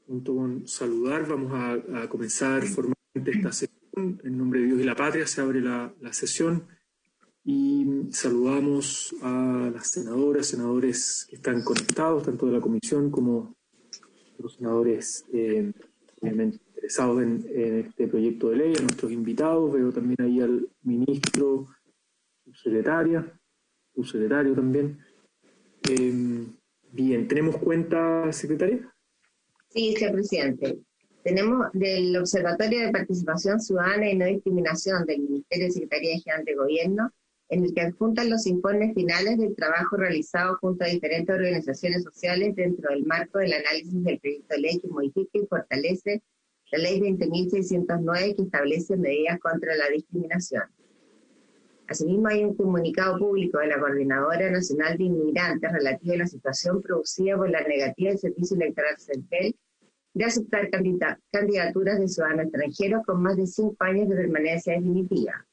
Junto con saludar, vamos a comenzar formalmente esta sesión. En nombre de Dios y la Patria se abre la sesión y saludamos a las senadoras, senadores que están conectados, tanto de la comisión como los senadores obviamente interesados en este proyecto de ley, a nuestros invitados. Veo también ahí al ministro, subsecretario también. Bien, ¿tenemos cuenta, secretaria? Sí, señor presidente. Tenemos del Observatorio de Participación Ciudadana y No Discriminación del Ministerio de Secretaría General de Gobierno, en el que adjuntan los informes finales del trabajo realizado junto a diferentes organizaciones sociales dentro del marco del análisis del proyecto de ley que modifica y fortalece la Ley 20.609 que establece medidas contra la discriminación. Asimismo, hay un comunicado público de la Coordinadora Nacional de Inmigrantes relativo a la situación producida por la negativa del Servicio Electoral Central de aceptar candidaturas de ciudadanos extranjeros con más de 5 años de permanencia definitiva.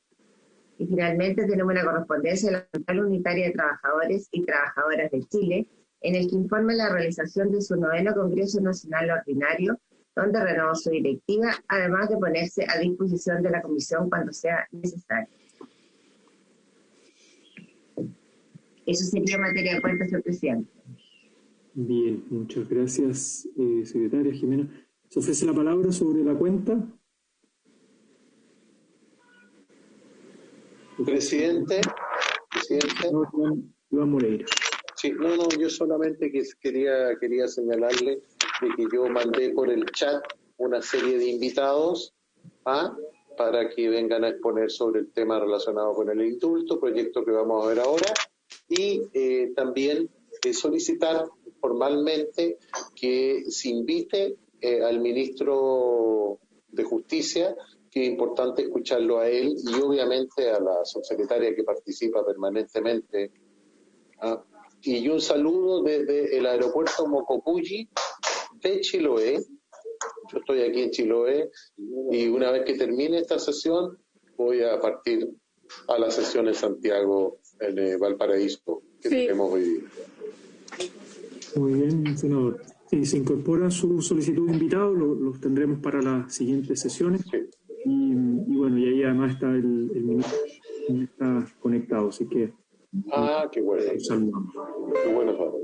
Y finalmente tenemos una correspondencia de la Central Unitaria de Trabajadores y Trabajadoras de Chile, en el que informa la realización de su 9º Congreso Nacional Ordinario, donde renovó su directiva, además de ponerse a disposición de la Comisión cuando sea necesario. Eso sería materia de cuenta, señor presidente. Bien, muchas gracias, secretaria Jimena. ¿Se ofrece la palabra sobre la cuenta? Presidente. Iván Moreira. Sí, yo solamente quería señalarle de que yo mandé por el chat una serie de invitados para que vengan a exponer sobre el tema relacionado con el indulto, proyecto que vamos a ver ahora, y también solicitar formalmente que se invite al ministro de Justicia, que es importante escucharlo a él, y obviamente a la subsecretaria que participa permanentemente. Y un saludo desde el aeropuerto Mocopulli de Chiloé. Yo estoy aquí en Chiloé y una vez que termine esta sesión voy a partir a la sesión en Santiago, en Valparaíso, que tenemos hoy día. Muy bien, senador. Sí, se incorpora su solicitud de invitado, los tendremos para las siguientes sesiones. Sí. Y bueno, y ahí además está el ministro, está conectado, así que... qué bueno. Qué bueno.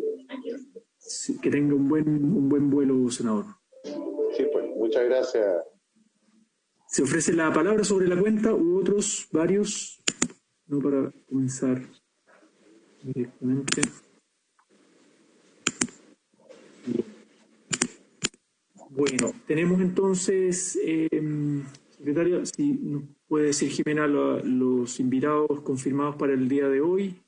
Sí, que tenga un buen vuelo, senador. Sí, pues, muchas gracias. ¿Se ofrece la palabra sobre la cuenta u otros, varios? No, para comenzar directamente. Bien. Bueno, tenemos entonces, secretaria, si nos puede decir Jimena los invitados confirmados para el día de hoy,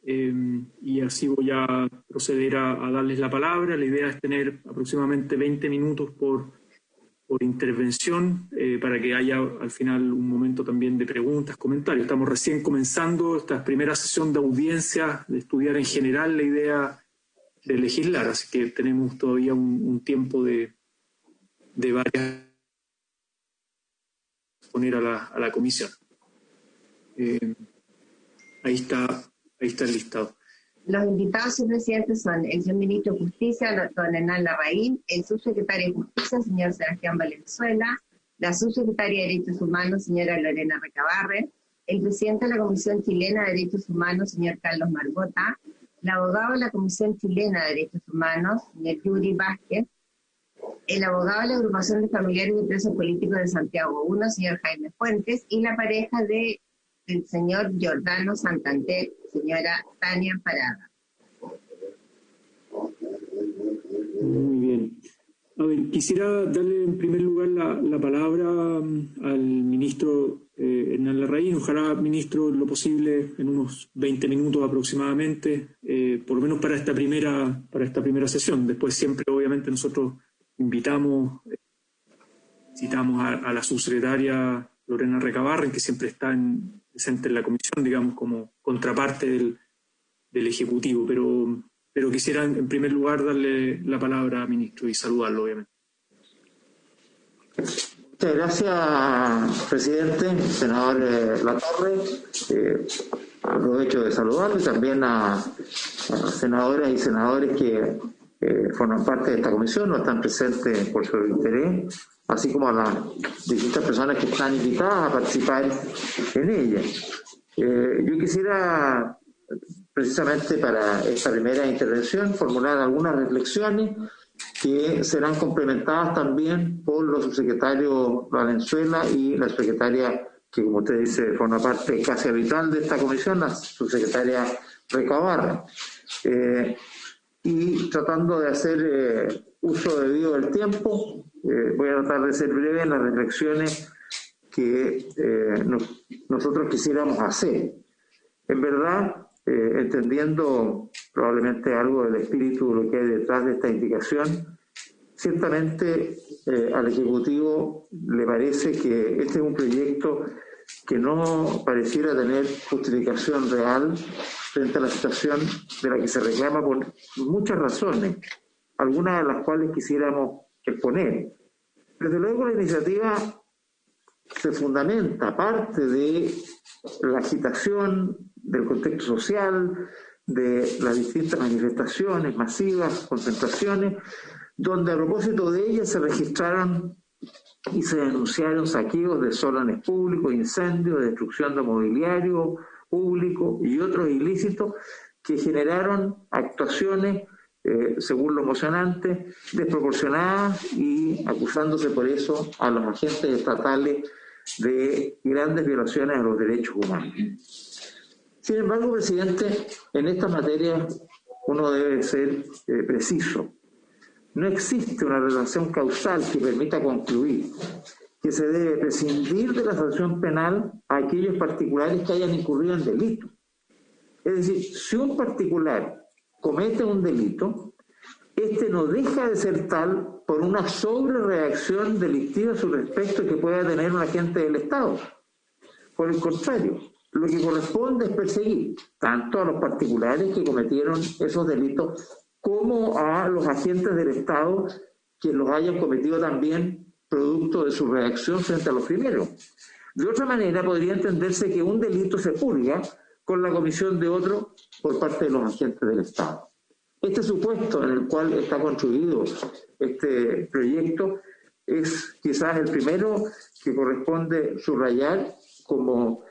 y así voy a proceder a darles la palabra. La idea es tener aproximadamente 20 minutos por intervención, para que haya al final un momento también de preguntas, comentarios. Estamos recién comenzando esta primera sesión de audiencia, de estudiar en general la idea de legislar, así que tenemos todavía un tiempo de varias poner a la comisión. Ahí está el listado. Los invitados, señor presidente, son el señor ministro de Justicia, don Hernán Larraín, el subsecretario de Justicia, señor Sebastián Valenzuela, la subsecretaria de Derechos Humanos, señora Lorena Recabarren, el presidente de la Comisión Chilena de Derechos Humanos, señor Carlos Margota, el abogado de la Comisión Chilena de Derechos Humanos, señor Yuri Vázquez, el abogado de la Agrupación de Familiares de Presos Políticos de Santiago I, señor Jaime Fuentes, y la pareja del señor Giordano Santander, señora Tania Parada. Muy bien. A ver, quisiera darle en primer lugar la palabra al ministro Hernán Larraín. Ojalá, ministro, lo posible en unos 20 minutos aproximadamente, por lo menos para esta primera sesión. Después siempre, obviamente, nosotros citamos a la subsecretaria Lorena Recabarren, que siempre está presente en la comisión, digamos, como contraparte del Ejecutivo, pero quisiera en primer lugar darle la palabra al ministro y saludarlo, obviamente. Muchas gracias, presidente, senador Latorre. Aprovecho de saludarlo y también a senadoras y senadores que forman parte de esta comisión, no están presentes por su interés, así como a las distintas personas que están invitadas a participar en ella. Yo quisiera, precisamente para esta primera intervención, formular algunas reflexiones que serán complementadas también por los subsecretarios Valenzuela y la secretaria, que como usted dice, forma parte casi habitual de esta comisión, la subsecretaria Recabarren. Y tratando de hacer uso debido del tiempo, voy a tratar de ser breve en las reflexiones que nosotros quisiéramos hacer. En verdad, entendiendo probablemente algo del espíritu de lo que hay detrás de esta indicación, ciertamente al Ejecutivo le parece que este es un proyecto que no pareciera tener justificación real frente a la situación de la que se reclama por muchas razones, algunas de las cuales quisiéramos exponer. Desde luego la iniciativa se fundamenta, parte de la agitación del contexto social, de las distintas manifestaciones masivas, concentraciones, donde a propósito de ellas se registraron y se denunciaron saqueos de solares públicos, incendios, destrucción de mobiliario público y otros ilícitos que generaron actuaciones, según los mocionantes, desproporcionadas y acusándose por eso a los agentes estatales de grandes violaciones a los derechos humanos. Sin embargo, presidente, en esta materia uno debe ser preciso. No existe una relación causal que permita concluir que se debe prescindir de la sanción penal a aquellos particulares que hayan incurrido en delito. Es decir, si un particular comete un delito, este no deja de ser tal por una sobrereacción delictiva a su respecto que pueda tener un agente del Estado. Por el contrario, lo que corresponde es perseguir tanto a los particulares que cometieron esos delitos como a los agentes del Estado que los hayan cometido también producto de su reacción frente a los primeros. De otra manera, podría entenderse que un delito se purga con la comisión de otro por parte de los agentes del Estado. Este supuesto en el cual está construido este proyecto es quizás el primero que corresponde subrayar como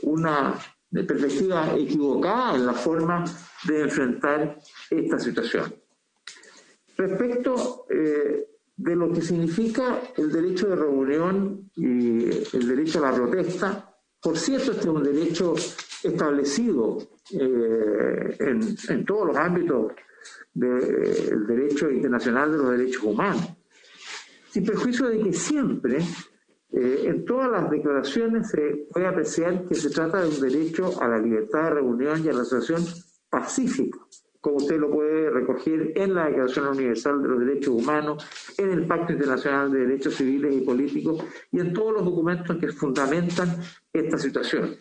una perspectiva equivocada en la forma de enfrentar esta situación. Respecto de lo que significa el derecho de reunión y el derecho a la protesta, por cierto, este es un derecho establecido en todos los ámbitos del derecho internacional de los derechos humanos, sin perjuicio de que siempre en todas las declaraciones se puede apreciar que se trata de un derecho a la libertad de reunión y a la asociación pacífica, como usted lo puede recoger en la Declaración Universal de los Derechos Humanos, en el Pacto Internacional de Derechos Civiles y Políticos y en todos los documentos que fundamentan esta situación.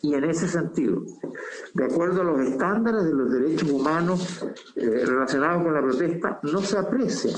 Y en ese sentido, de acuerdo a los estándares de los derechos humanos relacionados con la protesta, no se aprecia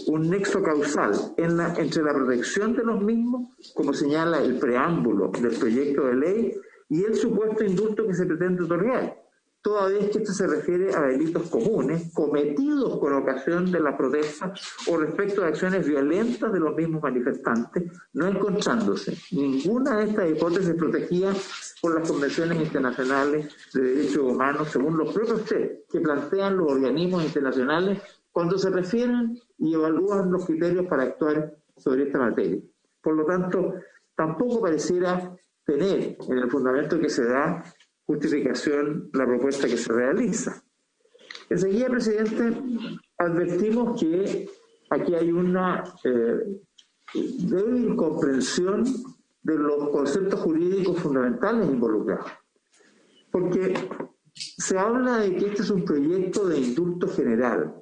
un nexo causal entre la protección de los mismos, como señala el preámbulo del proyecto de ley, y el supuesto indulto que se pretende otorgar, toda vez que esto se refiere a delitos comunes cometidos con ocasión de la protesta o respecto de acciones violentas de los mismos manifestantes, no encontrándose ninguna de estas hipótesis protegida por las convenciones internacionales de derechos humanos, según los propios que plantean los organismos internacionales cuando se refieren y evalúan los criterios para actuar sobre esta materia. Por lo tanto, tampoco pareciera tener en el fundamento que se da justificación la propuesta que se realiza. Enseguida, presidente, advertimos que aquí hay una débil comprensión de los conceptos jurídicos fundamentales involucrados. Porque se habla de que este es un proyecto de indulto general.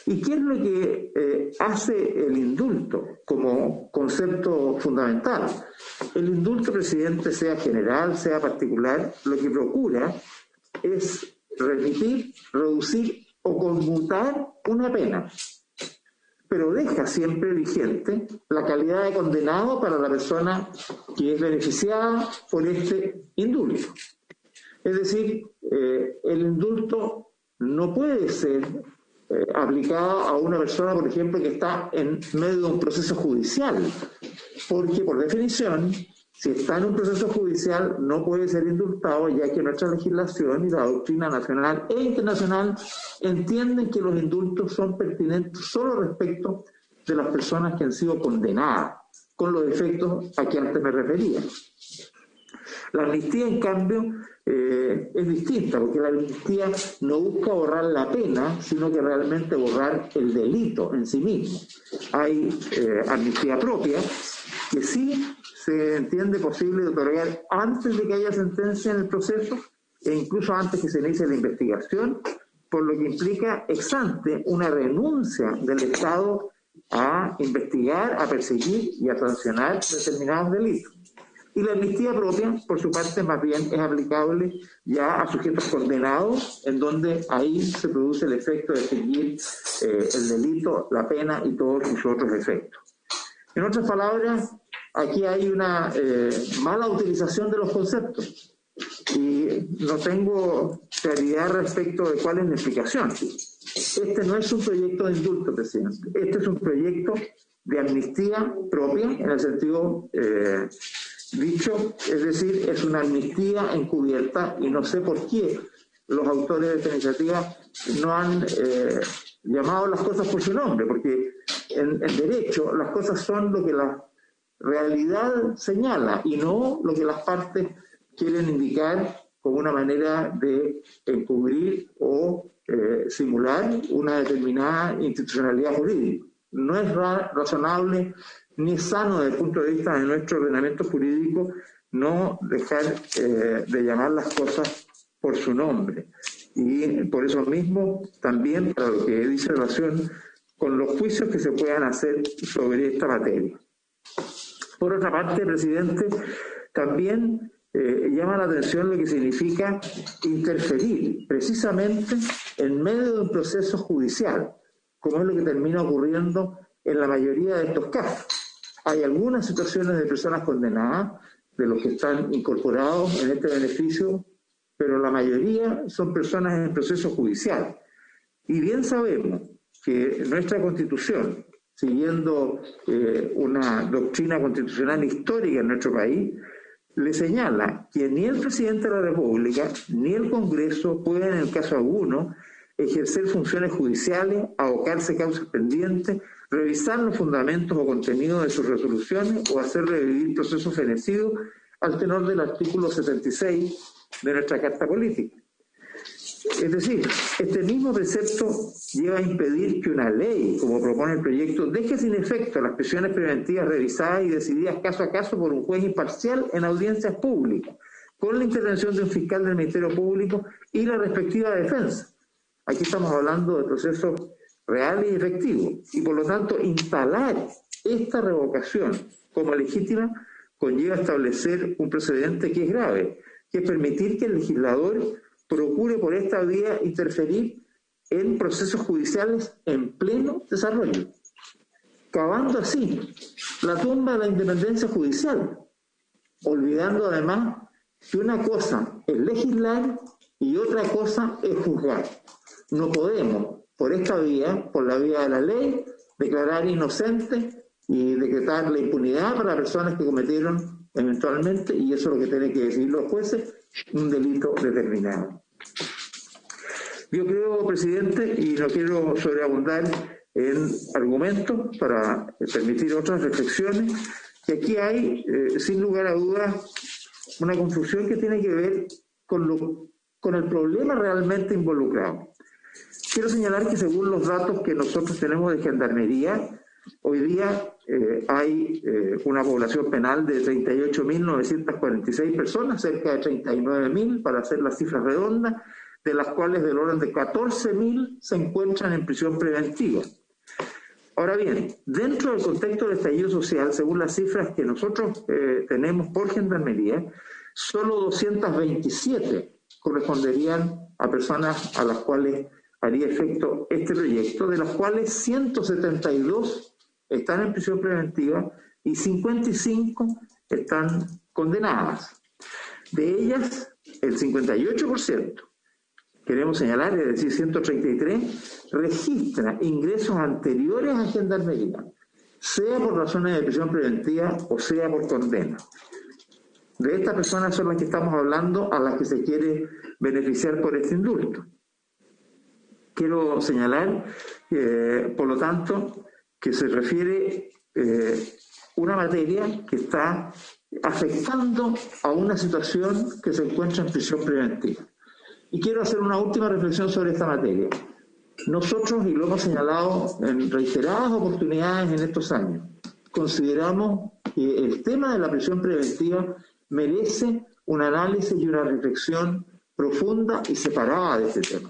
¿Y qué es lo que hace el indulto como concepto fundamental? El indulto, presidente, sea general, sea particular, lo que procura es remitir, reducir o conmutar una pena, pero deja siempre vigente la calidad de condenado para la persona que es beneficiada por este indulto. Es decir, el indulto no puede ser aplicada a una persona, por ejemplo, que está en medio de un proceso judicial, porque por definición, si está en un proceso judicial, no puede ser indultado, ya que nuestra legislación y la doctrina nacional e internacional entienden que los indultos son pertinentes solo respecto de las personas que han sido condenadas, con los efectos a que antes me refería. La amnistía, en cambio, es distinta, porque la amnistía no busca borrar la pena, sino que realmente borrar el delito en sí mismo. Hay amnistía propia, que sí se entiende posible de otorgar antes de que haya sentencia en el proceso, e incluso antes que se inicie la investigación, por lo que implica ex ante una renuncia del Estado a investigar, a perseguir y a sancionar determinados delitos. Y la amnistía propia, por su parte, más bien es aplicable ya a sujetos condenados, en donde ahí se produce el efecto de extinguir el delito, la pena y todos sus otros efectos. En otras palabras, aquí hay una mala utilización de los conceptos y no tengo claridad respecto de cuál es la explicación. Este no es un proyecto de indulto, presidente. Este es un proyecto de amnistía propia, en el sentido dicho, es decir, es una amnistía encubierta, y no sé por qué los autores de esta iniciativa no han llamado las cosas por su nombre, porque en derecho las cosas son lo que la realidad señala y no lo que las partes quieren indicar como una manera de encubrir o simular una determinada institucionalidad jurídica. No es razonable ni es sano desde el punto de vista de nuestro ordenamiento jurídico no dejar de llamar las cosas por su nombre. Y por eso mismo también para lo que dice relación con los juicios que se puedan hacer sobre esta materia. Por otra parte, presidente, también llama la atención lo que significa interferir precisamente en medio de un proceso judicial, como es lo que termina ocurriendo en la mayoría de estos casos. Hay algunas situaciones de personas condenadas, de los que están incorporados en este beneficio, pero la mayoría son personas en proceso judicial. Y bien sabemos que nuestra Constitución, siguiendo una doctrina constitucional histórica en nuestro país, le señala que ni el presidente de la República ni el Congreso pueden, en el caso alguno, ejercer funciones judiciales, abocarse a causas pendientes, revisar los fundamentos o contenidos de sus resoluciones o hacer revivir procesos fenecidos al tenor del artículo 76 de nuestra Carta Política. Es decir, este mismo precepto lleva a impedir que una ley, como propone el proyecto, deje sin efecto las prisiones preventivas revisadas y decididas caso a caso por un juez imparcial en audiencias públicas, con la intervención de un fiscal del Ministerio Público y la respectiva defensa. Aquí estamos hablando de procesos reales y efectivos, y por lo tanto instalar esta revocación como legítima conlleva establecer un precedente que es grave, que es permitir que el legislador procure por esta vía interferir en procesos judiciales en pleno desarrollo, cavando así la tumba de la independencia judicial, olvidando además que una cosa es legislar y otra cosa es juzgar. No podemos, por esta vía, por la vía de la ley, declarar inocente y decretar la impunidad para personas que cometieron eventualmente, y eso es lo que tienen que decir los jueces, un delito determinado. Yo creo, presidente, y no quiero sobreabundar en argumentos para permitir otras reflexiones, que aquí hay, sin lugar a dudas, una confusión que tiene que ver con el problema realmente involucrado. Quiero señalar que según los datos que nosotros tenemos de Gendarmería, hoy día hay una población penal de 38.946 personas, cerca de 39.000 para hacer las cifras redondas, de las cuales del orden de 14.000 se encuentran en prisión preventiva. Ahora bien, dentro del contexto del estallido social, según las cifras que nosotros tenemos por Gendarmería, solo 227 corresponderían a personas a las cuales haría efecto este proyecto, de las cuales 172 están en prisión preventiva y 55 están condenadas. De ellas, el 58%, queremos señalar, es decir, 133, registra ingresos anteriores a Gendarmería, sea por razones de prisión preventiva o sea por condena. De estas personas son las que estamos hablando, a las que se quiere beneficiar por este indulto. Quiero señalar, por lo tanto, que se refiere una materia que está afectando a una situación que se encuentra en prisión preventiva. Y quiero hacer una última reflexión sobre esta materia. Nosotros, y lo hemos señalado en reiteradas oportunidades en estos años, consideramos que el tema de la prisión preventiva merece un análisis y una reflexión profunda y separada de este tema.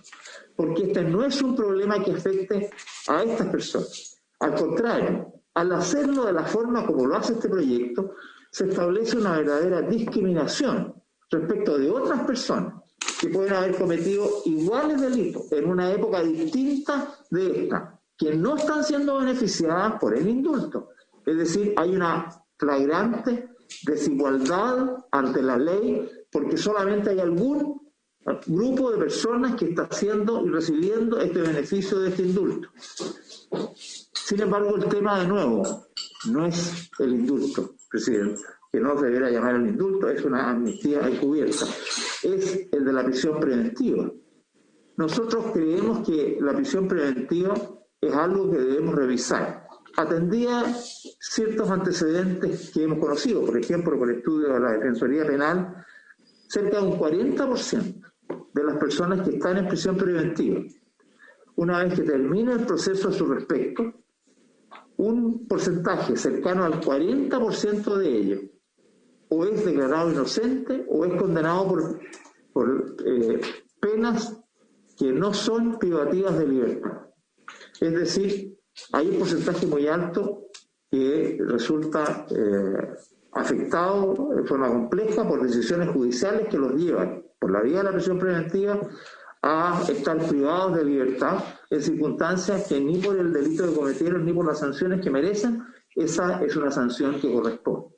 Porque este no es un problema que afecte a estas personas. Al contrario, al hacerlo de la forma como lo hace este proyecto, se establece una verdadera discriminación respecto de otras personas que pueden haber cometido iguales delitos en una época distinta de esta, que no están siendo beneficiadas por el indulto. Es decir, hay una flagrante desigualdad ante la ley porque solamente hay algún grupo de personas que está haciendo y recibiendo este beneficio de este indulto. Sin embargo, el tema, de nuevo, no es el indulto, presidente, que no se debería llamar el indulto, es una amnistía encubierta, es el de la prisión preventiva. Nosotros creemos que la prisión preventiva es algo que debemos revisar. Atendía ciertos antecedentes que hemos conocido, por ejemplo, por el estudio de la Defensoría Penal, cerca de un 40% de las personas que están en prisión preventiva, una vez que termina el proceso a su respecto, un porcentaje cercano al 40% de ellos o es declarado inocente o es condenado por penas que no son privativas de libertad. Es decir, hay un porcentaje muy alto que resulta afectado de forma compleja por decisiones judiciales que los llevan por la vía de la prisión preventiva a estar privados de libertad en circunstancias que ni por el delito que cometieron ni por las sanciones que merecen, esa es una sanción que corresponde.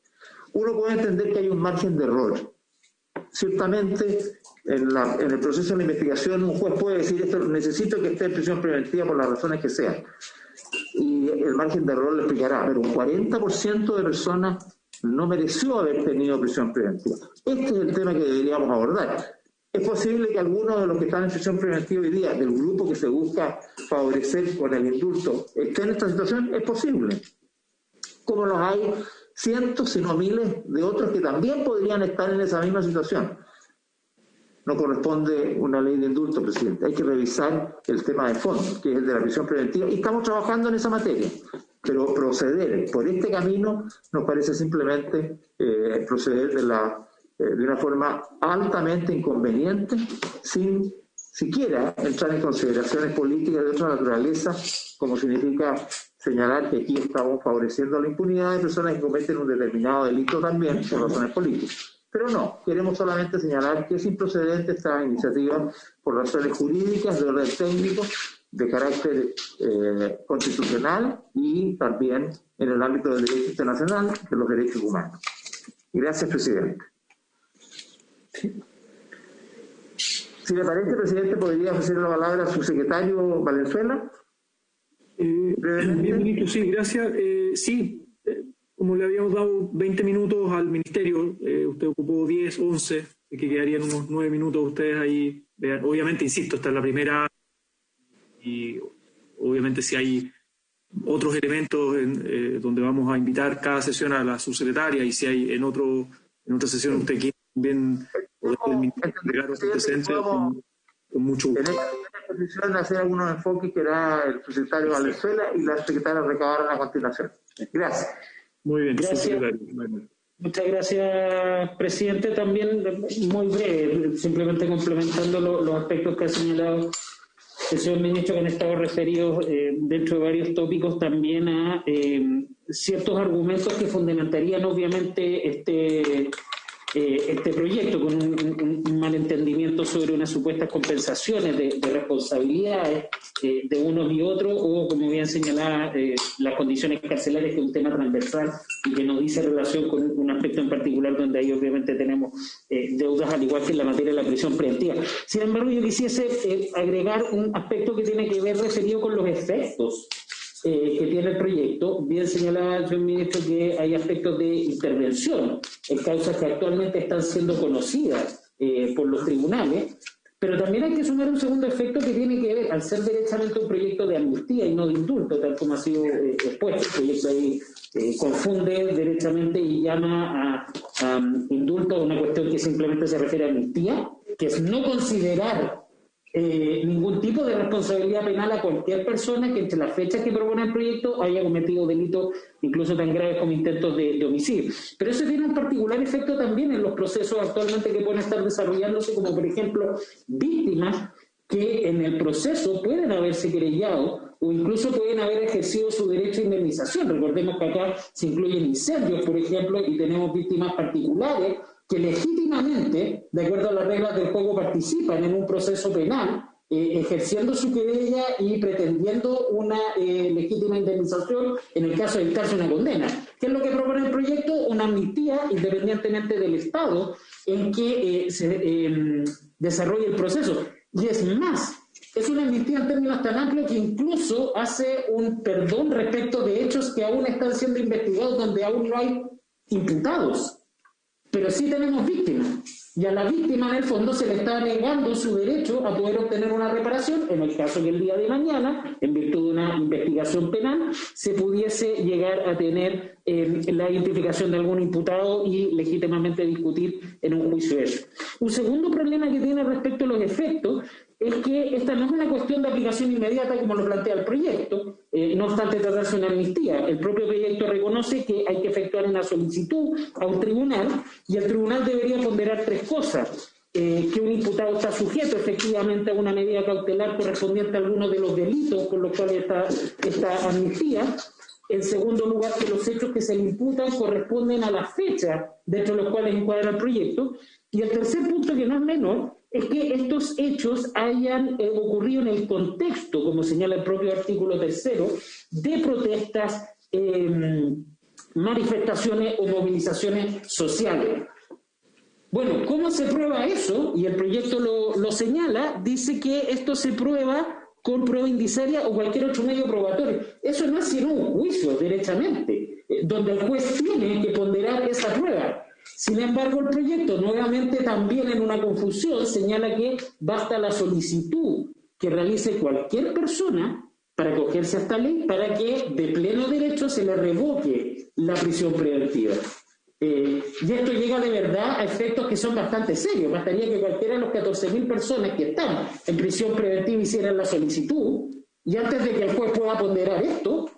Uno puede entender que hay un margen de error. Ciertamente, en el proceso de la investigación, un juez puede decir esto, necesito que esté en prisión preventiva por las razones que sean. Y el margen de error lo explicará, pero un 40% de personas no mereció haber tenido prisión preventiva. Este es el tema que deberíamos abordar. Es posible que algunos de los que están en prisión preventiva hoy día, del grupo que se busca favorecer con el indulto, estén en esta situación, es posible. Como los hay cientos, si no miles, de otros que también podrían estar en esa misma situación. No corresponde una ley de indulto, presidente. Hay que revisar el tema de fondo, que es el de la prisión preventiva, y estamos trabajando en esa materia. Pero proceder por este camino nos parece simplemente proceder de una forma altamente inconveniente, sin siquiera entrar en consideraciones políticas de otra naturaleza, como significa señalar que aquí estamos favoreciendo la impunidad de personas que cometen un determinado delito también por razones políticas. Pero no, queremos solamente señalar que es improcedente esta iniciativa por razones jurídicas, de orden técnico, de carácter constitucional y también en el ámbito del derecho internacional de los derechos humanos. Gracias, presidente. Si le parece, presidente, podría ofrecer la palabra a su secretario Valenzuela. Bien, sí, gracias. Como le habíamos dado 20 minutos al ministerio, usted ocupó 10, 11, que quedarían unos 9 minutos ustedes ahí. Vean, obviamente, insisto, esta es la primera y obviamente si hay otros elementos donde vamos a invitar cada sesión a la subsecretaria y si hay en otra sesión usted quiere también entregar los antecedentes con mucho gusto. En esta posición hacer algunos enfoques que era el subsecretario Valenzuela y la secretaria Recabarren a continuación. Gracias. Muy bien, gracias. Muchas gracias, presidente. También muy breve, simplemente complementando los aspectos que ha señalado el señor ministro, que han estado referidos dentro de varios tópicos también a ciertos argumentos que fundamentarían obviamente este proyecto con un malentendimiento sobre unas supuestas compensaciones de responsabilidades de unos y otros, o como bien señalaba, las condiciones carcelarias, que es un tema transversal y que no dice relación con un aspecto en particular donde ahí obviamente tenemos deudas, al igual que en la materia de la prisión preventiva. Sin embargo, yo quisiese agregar un aspecto que tiene que ver referido con los efectos que tiene el proyecto. Bien señalaba el señor ministro que hay aspectos de intervención en causas que actualmente están siendo conocidas por los tribunales, pero también hay que sumar un segundo efecto que tiene que ver, al ser derechamente un proyecto de amnistía y no de indulto, tal como ha sido expuesto, el proyecto ahí confunde derechamente y llama a indulto a una cuestión que simplemente se refiere a amnistía, que es no considerar ningún tipo de responsabilidad penal a cualquier persona que entre las fechas que propone el proyecto haya cometido delitos incluso tan graves como intentos de homicidio. Pero eso tiene un particular efecto también en los procesos actualmente que pueden estar desarrollándose, como por ejemplo víctimas que en el proceso pueden haberse querellado o incluso pueden haber ejercido su derecho a indemnización. Recordemos que acá se incluyen incendios, por ejemplo, y tenemos víctimas particulares que legítimamente, de acuerdo a las reglas del juego, participan en un proceso penal, ejerciendo su querella y pretendiendo una legítima indemnización en el caso de dictarse una condena. ¿Qué es lo que propone el proyecto? Una amnistía independientemente del estado en que se desarrolle el proceso. Y es más, es una amnistía en términos tan amplios que incluso hace un perdón respecto de hechos que aún están siendo investigados, donde aún no hay imputados. Pero sí tenemos víctimas, y a la víctima en el fondo se le está negando su derecho a poder obtener una reparación, en el caso que el día de mañana, en virtud de una investigación penal, se pudiese llegar a tener la identificación de algún imputado y legítimamente discutir en un juicio eso. Un segundo problema que tiene respecto a los efectos es que esta no es una cuestión de aplicación inmediata como lo plantea el proyecto, no obstante tratarse de una amnistía. El propio proyecto reconoce que hay que efectuar una solicitud a un tribunal y el tribunal debería ponderar tres cosas. Que un imputado está sujeto efectivamente a una medida cautelar correspondiente a alguno de los delitos por los cuales está esta amnistía. En segundo lugar, que los hechos que se le imputan corresponden a la fecha dentro de los cuales encuadra el proyecto. Y el tercer punto, que no es menor, es que estos hechos hayan ocurrido en el contexto, como señala el propio artículo 3, de protestas, manifestaciones o movilizaciones sociales. Bueno, ¿cómo se prueba eso? Y el proyecto lo señala, dice que esto se prueba con prueba indiciaria o cualquier otro medio probatorio. Eso no es sino un juicio, derechamente, donde el juez tiene que ponderar esa prueba. Sin embargo, el proyecto, nuevamente también en una confusión, señala que basta la solicitud que realice cualquier persona para acogerse a esta ley para que de pleno derecho se le revoque la prisión preventiva. Y esto llega de verdad a efectos que son bastante serios. Bastaría que cualquiera de los 14.000 personas que están en prisión preventiva hicieran la solicitud, y antes de que el juez pueda ponderar esto,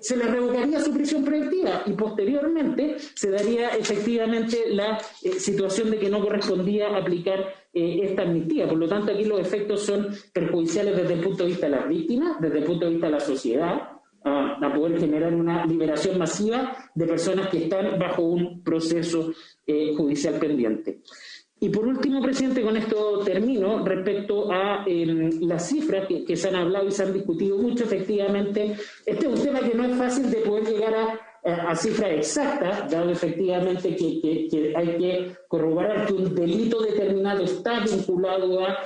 se le revocaría su prisión preventiva y posteriormente se daría efectivamente la situación de que no correspondía aplicar esta amnistía. Por lo tanto, aquí los efectos son perjudiciales desde el punto de vista de las víctimas, desde el punto de vista de la sociedad, a poder generar una liberación masiva de personas que están bajo un proceso judicial pendiente. Y por último, presidente, con esto termino, respecto a las cifras que se han hablado y se han discutido mucho. Efectivamente, este es un tema que no es fácil de poder llegar a cifras exactas, dado efectivamente que hay que corroborar que un delito determinado está vinculado a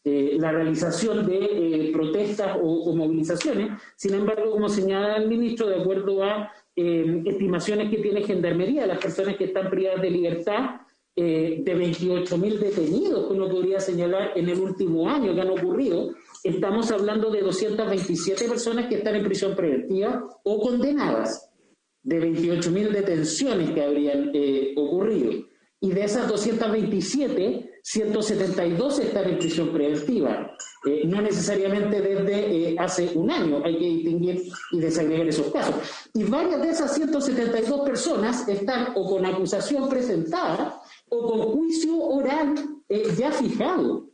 la realización de protestas o movilizaciones. Sin embargo, como señala el ministro, de acuerdo a estimaciones que tiene Gendarmería, las personas que están privadas de libertad, de 28.000 detenidos que uno podría señalar en el último año que han ocurrido, estamos hablando de 227 personas que están en prisión preventiva o condenadas, de 28.000 detenciones que habrían ocurrido. Y de esas 227, 172 están en prisión preventiva, no necesariamente desde hace un año, hay que distinguir y desagregar esos casos. Y varias de esas 172 personas están o con acusación presentada o con juicio oral ya fijado.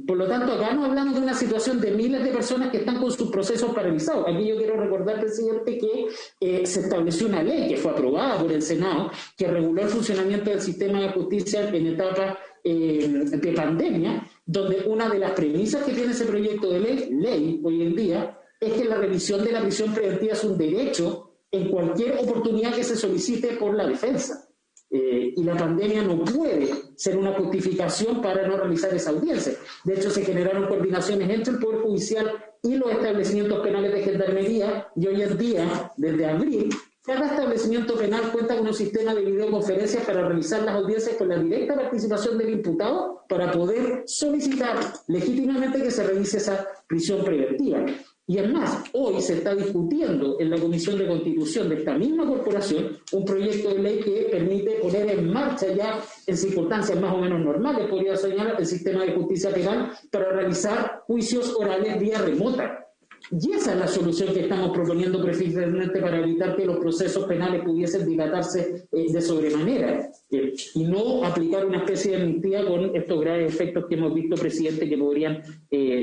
Por lo tanto, acá no hablamos de una situación de miles de personas que están con sus procesos paralizados. Aquí yo quiero recordar, presidente, que se estableció una ley que fue aprobada por el Senado que reguló el funcionamiento del sistema de justicia en etapa de pandemia, donde una de las premisas que tiene ese proyecto de ley hoy en día es que la revisión de la prisión preventiva es un derecho en cualquier oportunidad que se solicite por la defensa. Y la pandemia no puede ser una justificación para no realizar esa audiencia. De hecho, se generaron coordinaciones entre el Poder Judicial y los establecimientos penales de gendarmería, y hoy en día, desde abril, cada establecimiento penal cuenta con un sistema de videoconferencias para realizar las audiencias con la directa participación del imputado para poder solicitar legítimamente que se revise esa prisión preventiva. Y además, hoy se está discutiendo en la Comisión de Constitución de esta misma corporación un proyecto de ley que permite poner en marcha ya en circunstancias más o menos normales, podría señalar, el sistema de justicia penal para realizar juicios orales vía remota. Y esa es la solución que estamos proponiendo precisamente para evitar que los procesos penales pudiesen dilatarse de sobremanera y no aplicar una especie de amnistía con estos graves efectos que hemos visto, presidente, que podrían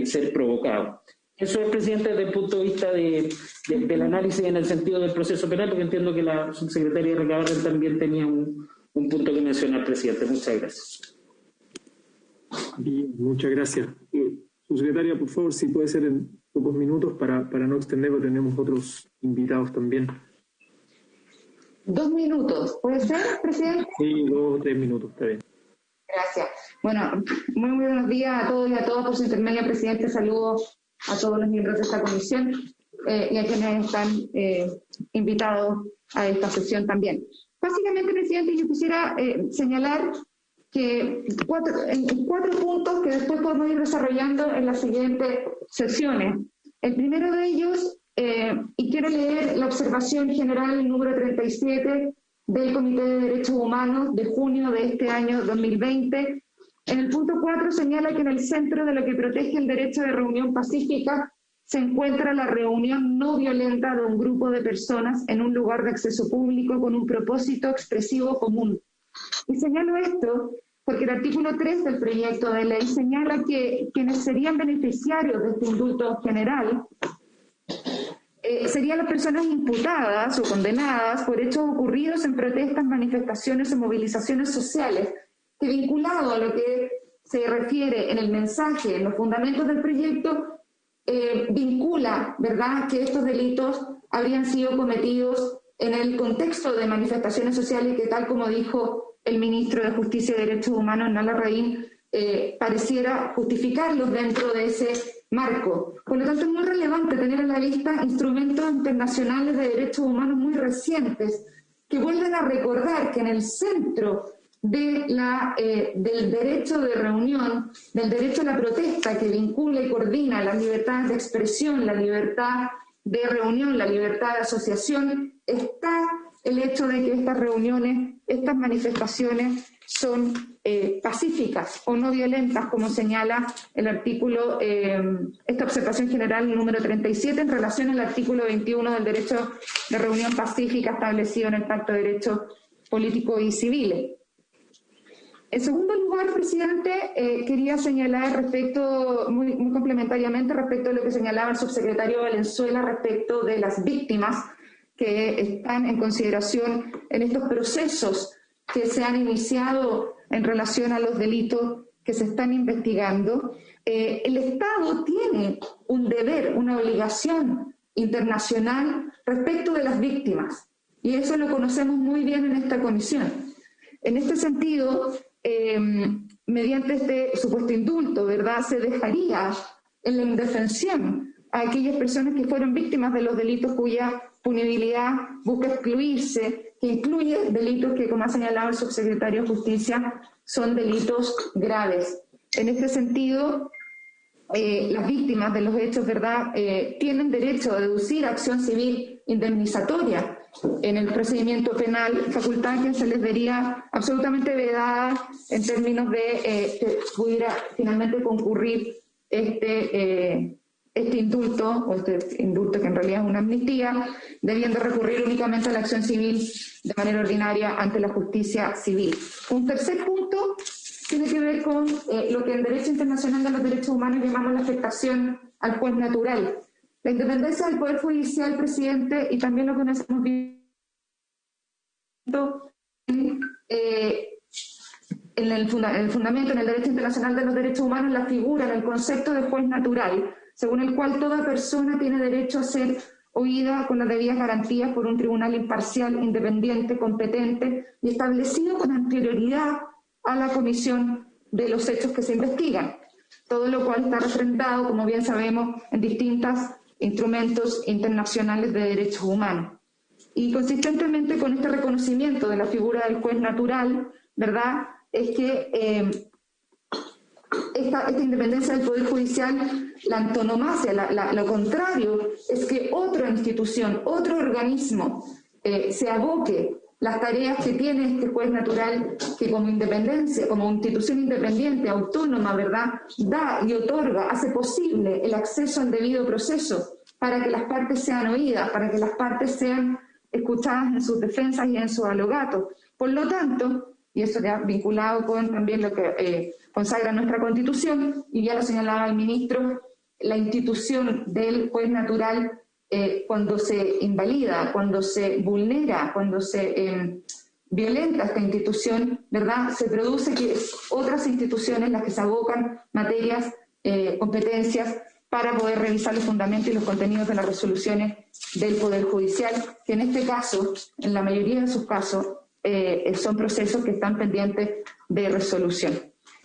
ser provocados. Eso es, presidente, desde el punto de vista del análisis en el sentido del proceso penal, porque entiendo que la subsecretaria Recabarren también tenía un punto que mencionar, presidente. Muchas gracias. Bien, muchas gracias. Subsecretaria, por favor, si puede ser en pocos minutos para no extenderlo, tenemos otros invitados también. 2 minutos, ¿puede ser, presidente? Sí, 2 o 3 minutos, está bien. Gracias. Bueno, muy buenos días a todos y a todas. Por su intermedio, presidente, saludos a todos los miembros de esta comisión y a quienes están invitados a esta sesión también. Básicamente, presidente, yo quisiera señalar que en 4 puntos que después podemos ir desarrollando en las siguientes sesiones. El primero de ellos, y quiero leer la observación general número 37 del Comité de Derechos Humanos de junio de este año 2020. En el punto 4 señala que en el centro de lo que protege el derecho de reunión pacífica se encuentra la reunión no violenta de un grupo de personas en un lugar de acceso público con un propósito expresivo común. Y señalo esto porque el artículo 3 del proyecto de ley señala que quienes serían beneficiarios de este indulto general serían las personas imputadas o condenadas por hechos ocurridos en protestas, manifestaciones o movilizaciones sociales, que vinculado a lo que se refiere en el mensaje, en los fundamentos del proyecto, vincula, ¿verdad?, que estos delitos habrían sido cometidos en el contexto de manifestaciones sociales que, tal como dijo el ministro de Justicia y Derechos Humanos, Nala Larraín, pareciera justificarlos dentro de ese marco. Por lo tanto, es muy relevante tener a la vista instrumentos internacionales de derechos humanos muy recientes que vuelven a recordar que en el centro del derecho de reunión, del derecho a la protesta que vincula y coordina las libertades de expresión, la libertad de reunión, la libertad de asociación, está el hecho de que estas reuniones, estas manifestaciones son pacíficas o no violentas, como señala el artículo, esta observación general número 37 en relación al artículo 21 del derecho de reunión pacífica establecido en el Pacto de Derechos Políticos y Civiles. En segundo lugar, presidente, quería señalar respecto, muy complementariamente, respecto a lo que señalaba el subsecretario Valenzuela respecto de las víctimas que están en consideración en estos procesos que se han iniciado en relación a los delitos que se están investigando. El Estado tiene un deber, una obligación internacional respecto de las víctimas, y eso lo conocemos muy bien en esta comisión. En este sentido, mediante este supuesto indulto, ¿verdad?, se dejaría en la indefensión a aquellas personas que fueron víctimas de los delitos cuya punibilidad busca excluirse, que incluye delitos que, como ha señalado el subsecretario de Justicia, son delitos graves. En este sentido, las víctimas de los hechos, ¿verdad?, tienen derecho a deducir acción civil indemnizatoria en el procedimiento penal, facultad que se les vería absolutamente vedada en términos de que pudiera finalmente concurrir este indulto, o este indulto que en realidad es una amnistía, debiendo recurrir únicamente a la acción civil de manera ordinaria ante la justicia civil. Un tercer punto tiene que ver con lo que en Derecho Internacional de los Derechos Humanos llamamos la afectación al juez natural. La independencia del Poder Judicial, presidente, y también lo que nos hemos visto en el fundamento, en el Derecho Internacional de los Derechos Humanos, la figura del concepto de juez natural, según el cual toda persona tiene derecho a ser oída con las debidas garantías por un tribunal imparcial, independiente, competente y establecido con anterioridad a la comisión de los hechos que se investigan. Todo lo cual está refrendado, como bien sabemos, en distintos instrumentos internacionales de derechos humanos. Y consistentemente con este reconocimiento de la figura del juez natural, ¿verdad?, es que esta independencia del Poder Judicial, la antonomasia, lo contrario, es que otra institución, otro organismo se aboque las tareas que tiene este juez natural, que como independencia, como institución independiente, autónoma, ¿verdad?, da y otorga, hace posible el acceso al debido proceso para que las partes sean oídas, para que las partes sean escuchadas en sus defensas y en sus alegatos. Por lo tanto, y eso ya vinculado con también lo que consagra nuestra Constitución, y ya lo señalaba el ministro, la institución del juez natural, cuando se invalida, cuando se vulnera, cuando se violenta esta institución, ¿verdad?, se produce que otras instituciones las que se abocan materias, competencias, para poder revisar los fundamentos y los contenidos de las resoluciones del Poder Judicial, que en este caso, en la mayoría de sus casos, son procesos que están pendientes de resolución.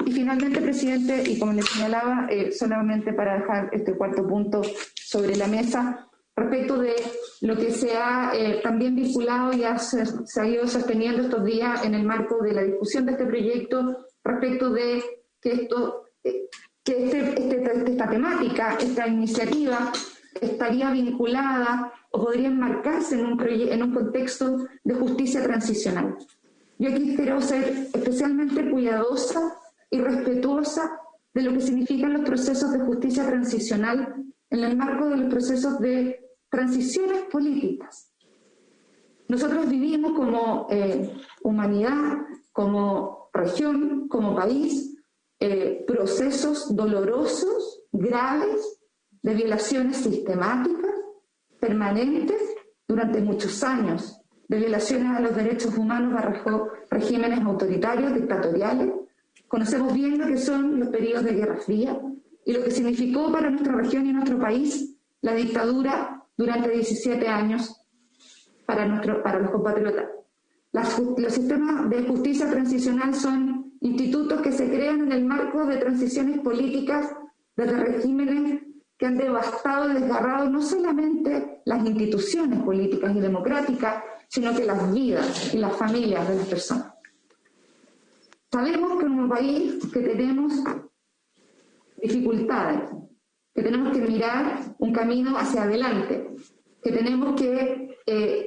Y finalmente, presidente, y como le señalaba, solamente para dejar este cuarto punto sobre la mesa, respecto de lo que se ha también vinculado y se ha ido sosteniendo estos días en el marco de la discusión de este proyecto, respecto de que esta temática, esta iniciativa, estaría vinculada o podría enmarcarse en un contexto de justicia transicional. Yo aquí quiero ser especialmente cuidadosa y respetuosa de lo que significan los procesos de justicia transicional en el marco de los procesos de transiciones políticas. Nosotros vivimos como humanidad, como región, como país, procesos dolorosos, graves, de violaciones sistemáticas, permanentes, durante muchos años, de violaciones a los derechos humanos bajo regímenes autoritarios, dictatoriales. Conocemos bien lo que son los periodos de Guerra Fría y lo que significó para nuestra región y nuestro país la dictadura durante 17 años para los compatriotas. Los sistemas de justicia transicional son institutos que se crean en el marco de transiciones políticas desde regímenes que han devastado y desgarrado no solamente las instituciones políticas y democráticas, sino que las vidas y las familias de las personas. Sabemos que en un país que tenemos dificultades, que tenemos que mirar un camino hacia adelante, que tenemos que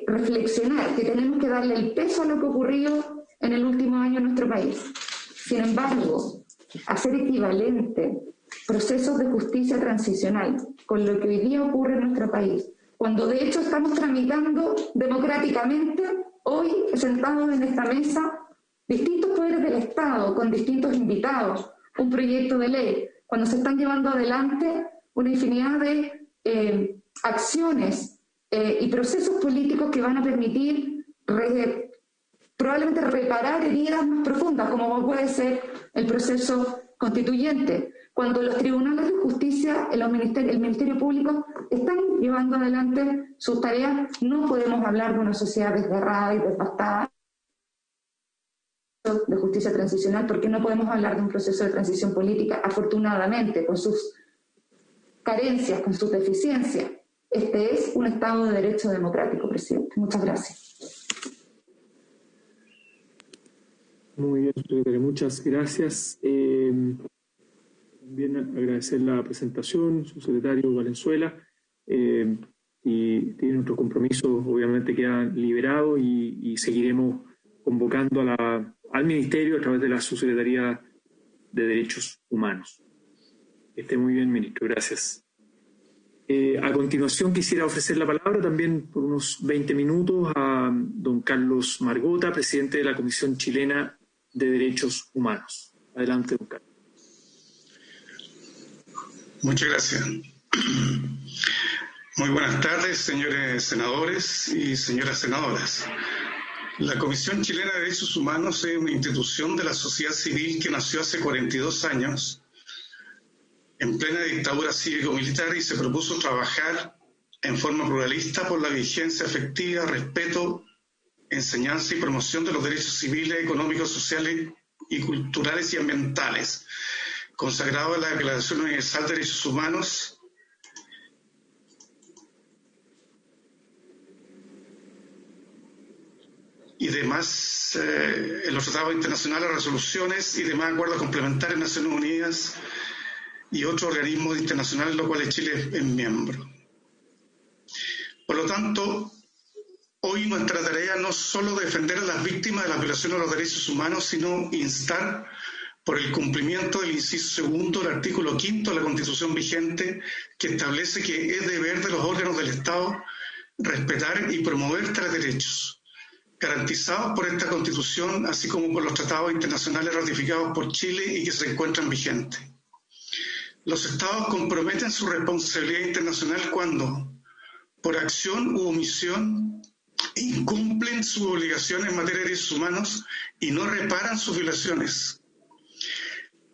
reflexionar, que tenemos que darle el peso a lo que ocurrió en el último año en nuestro país. Sin embargo, hacer equivalente procesos de justicia transicional con lo que hoy día ocurre en nuestro país, cuando de hecho estamos tramitando democráticamente, hoy sentados en esta mesa, distintos poderes del Estado, con distintos invitados, un proyecto de ley, cuando se están llevando adelante una infinidad de acciones y procesos políticos que van a permitir probablemente reparar heridas más profundas, como puede ser el proceso constituyente. Cuando los tribunales de justicia, el Ministerio Público están llevando adelante sus tareas, no podemos hablar de una sociedad desgarrada y devastada de justicia transicional, porque no podemos hablar de un proceso de transición política, afortunadamente, con sus carencias, con sus deficiencias. Este es un Estado de Derecho democrático, presidente. Muchas gracias. Muy bien, secretaria, muchas gracias. También agradecer la presentación, subsecretario Valenzuela, y tiene nuestros compromisos, obviamente quedan liberados y seguiremos convocando al Ministerio a través de la Subsecretaría de Derechos Humanos. Que esté muy bien, ministro. Gracias. A continuación quisiera ofrecer la palabra también por unos 20 minutos a don Carlos Margota, presidente de la Comisión Chilena de Derechos Humanos. Adelante, don Carlos. Muchas gracias. Muy buenas tardes, señores senadores y señoras senadoras. La Comisión Chilena de Derechos Humanos es una institución de la sociedad civil que nació hace 42 años en plena dictadura cívico-militar y se propuso trabajar en forma pluralista por la vigencia efectiva, respeto, enseñanza y promoción de los derechos civiles, económicos, sociales y culturales y ambientales, consagrado en la Declaración Universal de Derechos Humanos y demás, en los tratados internacionales, resoluciones y demás acuerdos complementarios de Naciones Unidas y otros organismos internacionales, los cuales Chile es miembro. Por lo tanto, hoy nuestra tarea no es solo defender a las víctimas de las violaciones de los derechos humanos, sino instar por el cumplimiento del inciso segundo del artículo 5 de la Constitución vigente, que establece que es deber de los órganos del Estado respetar y promover tales derechos, garantizados por esta Constitución, así como por los tratados internacionales ratificados por Chile y que se encuentran vigentes. Los Estados comprometen su responsabilidad internacional cuando, por acción u omisión, incumplen sus obligaciones en materia de derechos humanos y no reparan sus violaciones.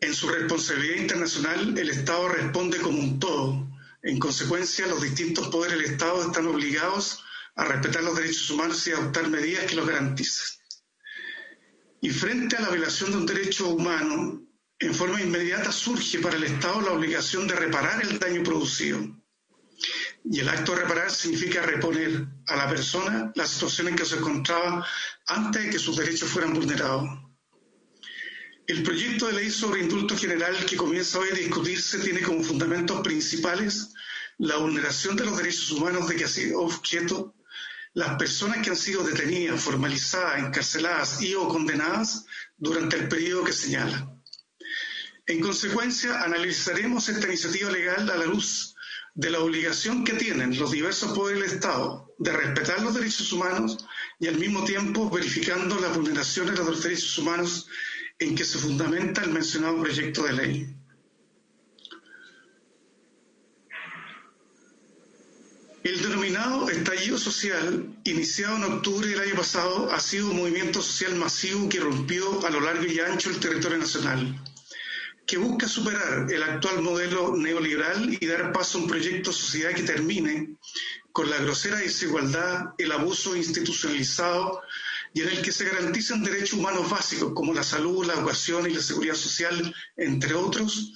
En su responsabilidad internacional, el Estado responde como un todo. En consecuencia, los distintos poderes del Estado están obligados a respetar los derechos humanos y a adoptar medidas que los garanticen. Y frente a la violación de un derecho humano, en forma inmediata surge para el Estado la obligación de reparar el daño producido. Y el acto de reparar significa reponer a la persona la situación en que se encontraba antes de que sus derechos fueran vulnerados. El proyecto de ley sobre indulto general que comienza hoy a discutirse tiene como fundamentos principales la vulneración de los derechos humanos de que han sido objeto las personas que han sido detenidas, formalizadas, encarceladas y o condenadas durante el periodo que señala. En consecuencia, analizaremos esta iniciativa legal a la luz de la obligación que tienen los diversos poderes del Estado de respetar los derechos humanos y al mismo tiempo verificando las vulneraciones de los derechos humanos en que se fundamenta el mencionado proyecto de ley. El denominado estallido social, iniciado en octubre del año pasado, ha sido un movimiento social masivo que irrumpió a lo largo y ancho del territorio nacional, que busca superar el actual modelo neoliberal y dar paso a un proyecto de sociedad que termine con la grosera desigualdad, el abuso institucionalizado y en el que se garantizan derechos humanos básicos como la salud, la educación y la seguridad social, entre otros,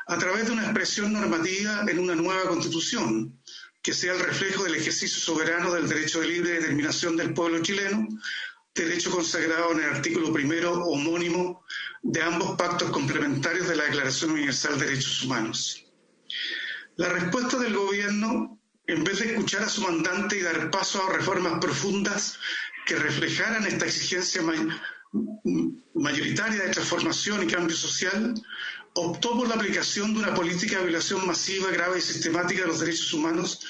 a través de una expresión normativa en una nueva constitución, que sea el reflejo del ejercicio soberano del derecho de libre determinación del pueblo chileno, derecho consagrado en el artículo primero homónimo de ambos pactos complementarios de la Declaración Universal de Derechos Humanos. La respuesta del gobierno, en vez de escuchar a su mandante y dar paso a reformas profundas que reflejaran esta exigencia mayoritaria de transformación y cambio social, optó por la aplicación de una política de violación masiva, grave y sistemática de los derechos humanos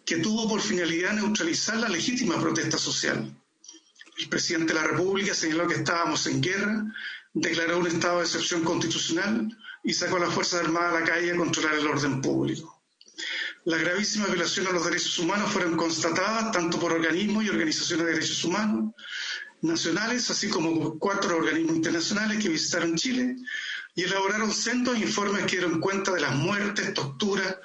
que tuvo por finalidad neutralizar la legítima protesta social. El presidente de la República señaló que estábamos en guerra, declaró un estado de excepción constitucional y sacó a las Fuerzas Armadas a la calle a controlar el orden público. Las gravísimas violaciones a los derechos humanos fueron constatadas tanto por organismos y organizaciones de derechos humanos nacionales, así como por 4 organismos internacionales que visitaron Chile y elaboraron sendos informes que dieron cuenta de las muertes, torturas,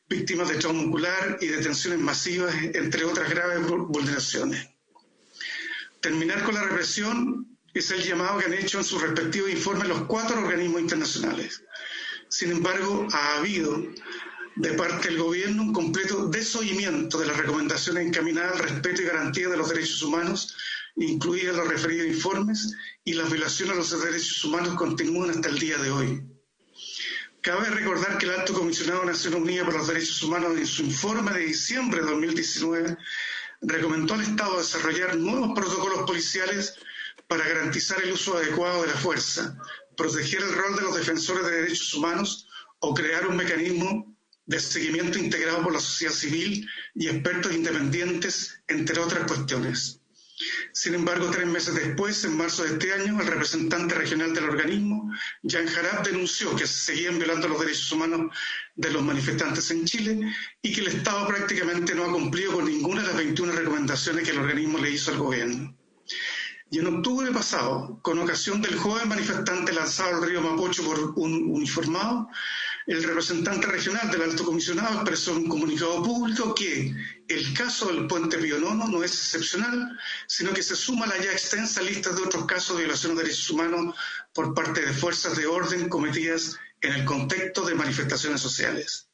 víctimas de trauma ocular y detenciones masivas, entre otras graves vulneraciones. Terminar con la represión es el llamado que han hecho en sus respectivos informes los 4 organismos internacionales. Sin embargo, ha habido de parte del gobierno un completo desoimiento de las recomendaciones encaminadas al respeto y garantía de los derechos humanos, incluidas los referidos informes, y las violaciones a los derechos humanos continúan hasta el día de hoy. Cabe recordar que el Alto Comisionado de Naciones Unidas para los Derechos Humanos, en su informe de diciembre de 2019, recomendó al Estado desarrollar nuevos protocolos policiales para garantizar el uso adecuado de la fuerza, proteger el rol de los defensores de derechos humanos o crear un mecanismo de seguimiento integrado por la sociedad civil y expertos independientes, entre otras cuestiones. Sin embargo, 3 meses después, en marzo de este año, el representante regional del organismo, Jan Jarab, denunció que se seguían violando los derechos humanos de los manifestantes en Chile y que el Estado prácticamente no ha cumplido con ninguna de las 21 recomendaciones que el organismo le hizo al gobierno. Y en octubre pasado, con ocasión del joven manifestante lanzado al río Mapocho por un uniformado, el representante regional del Alto Comisionado expresó en un comunicado público que el caso del Puente Pío IX no es excepcional, sino que se suma a la ya extensa lista de otros casos de violación de derechos humanos por parte de fuerzas de orden cometidas en el contexto de manifestaciones sociales.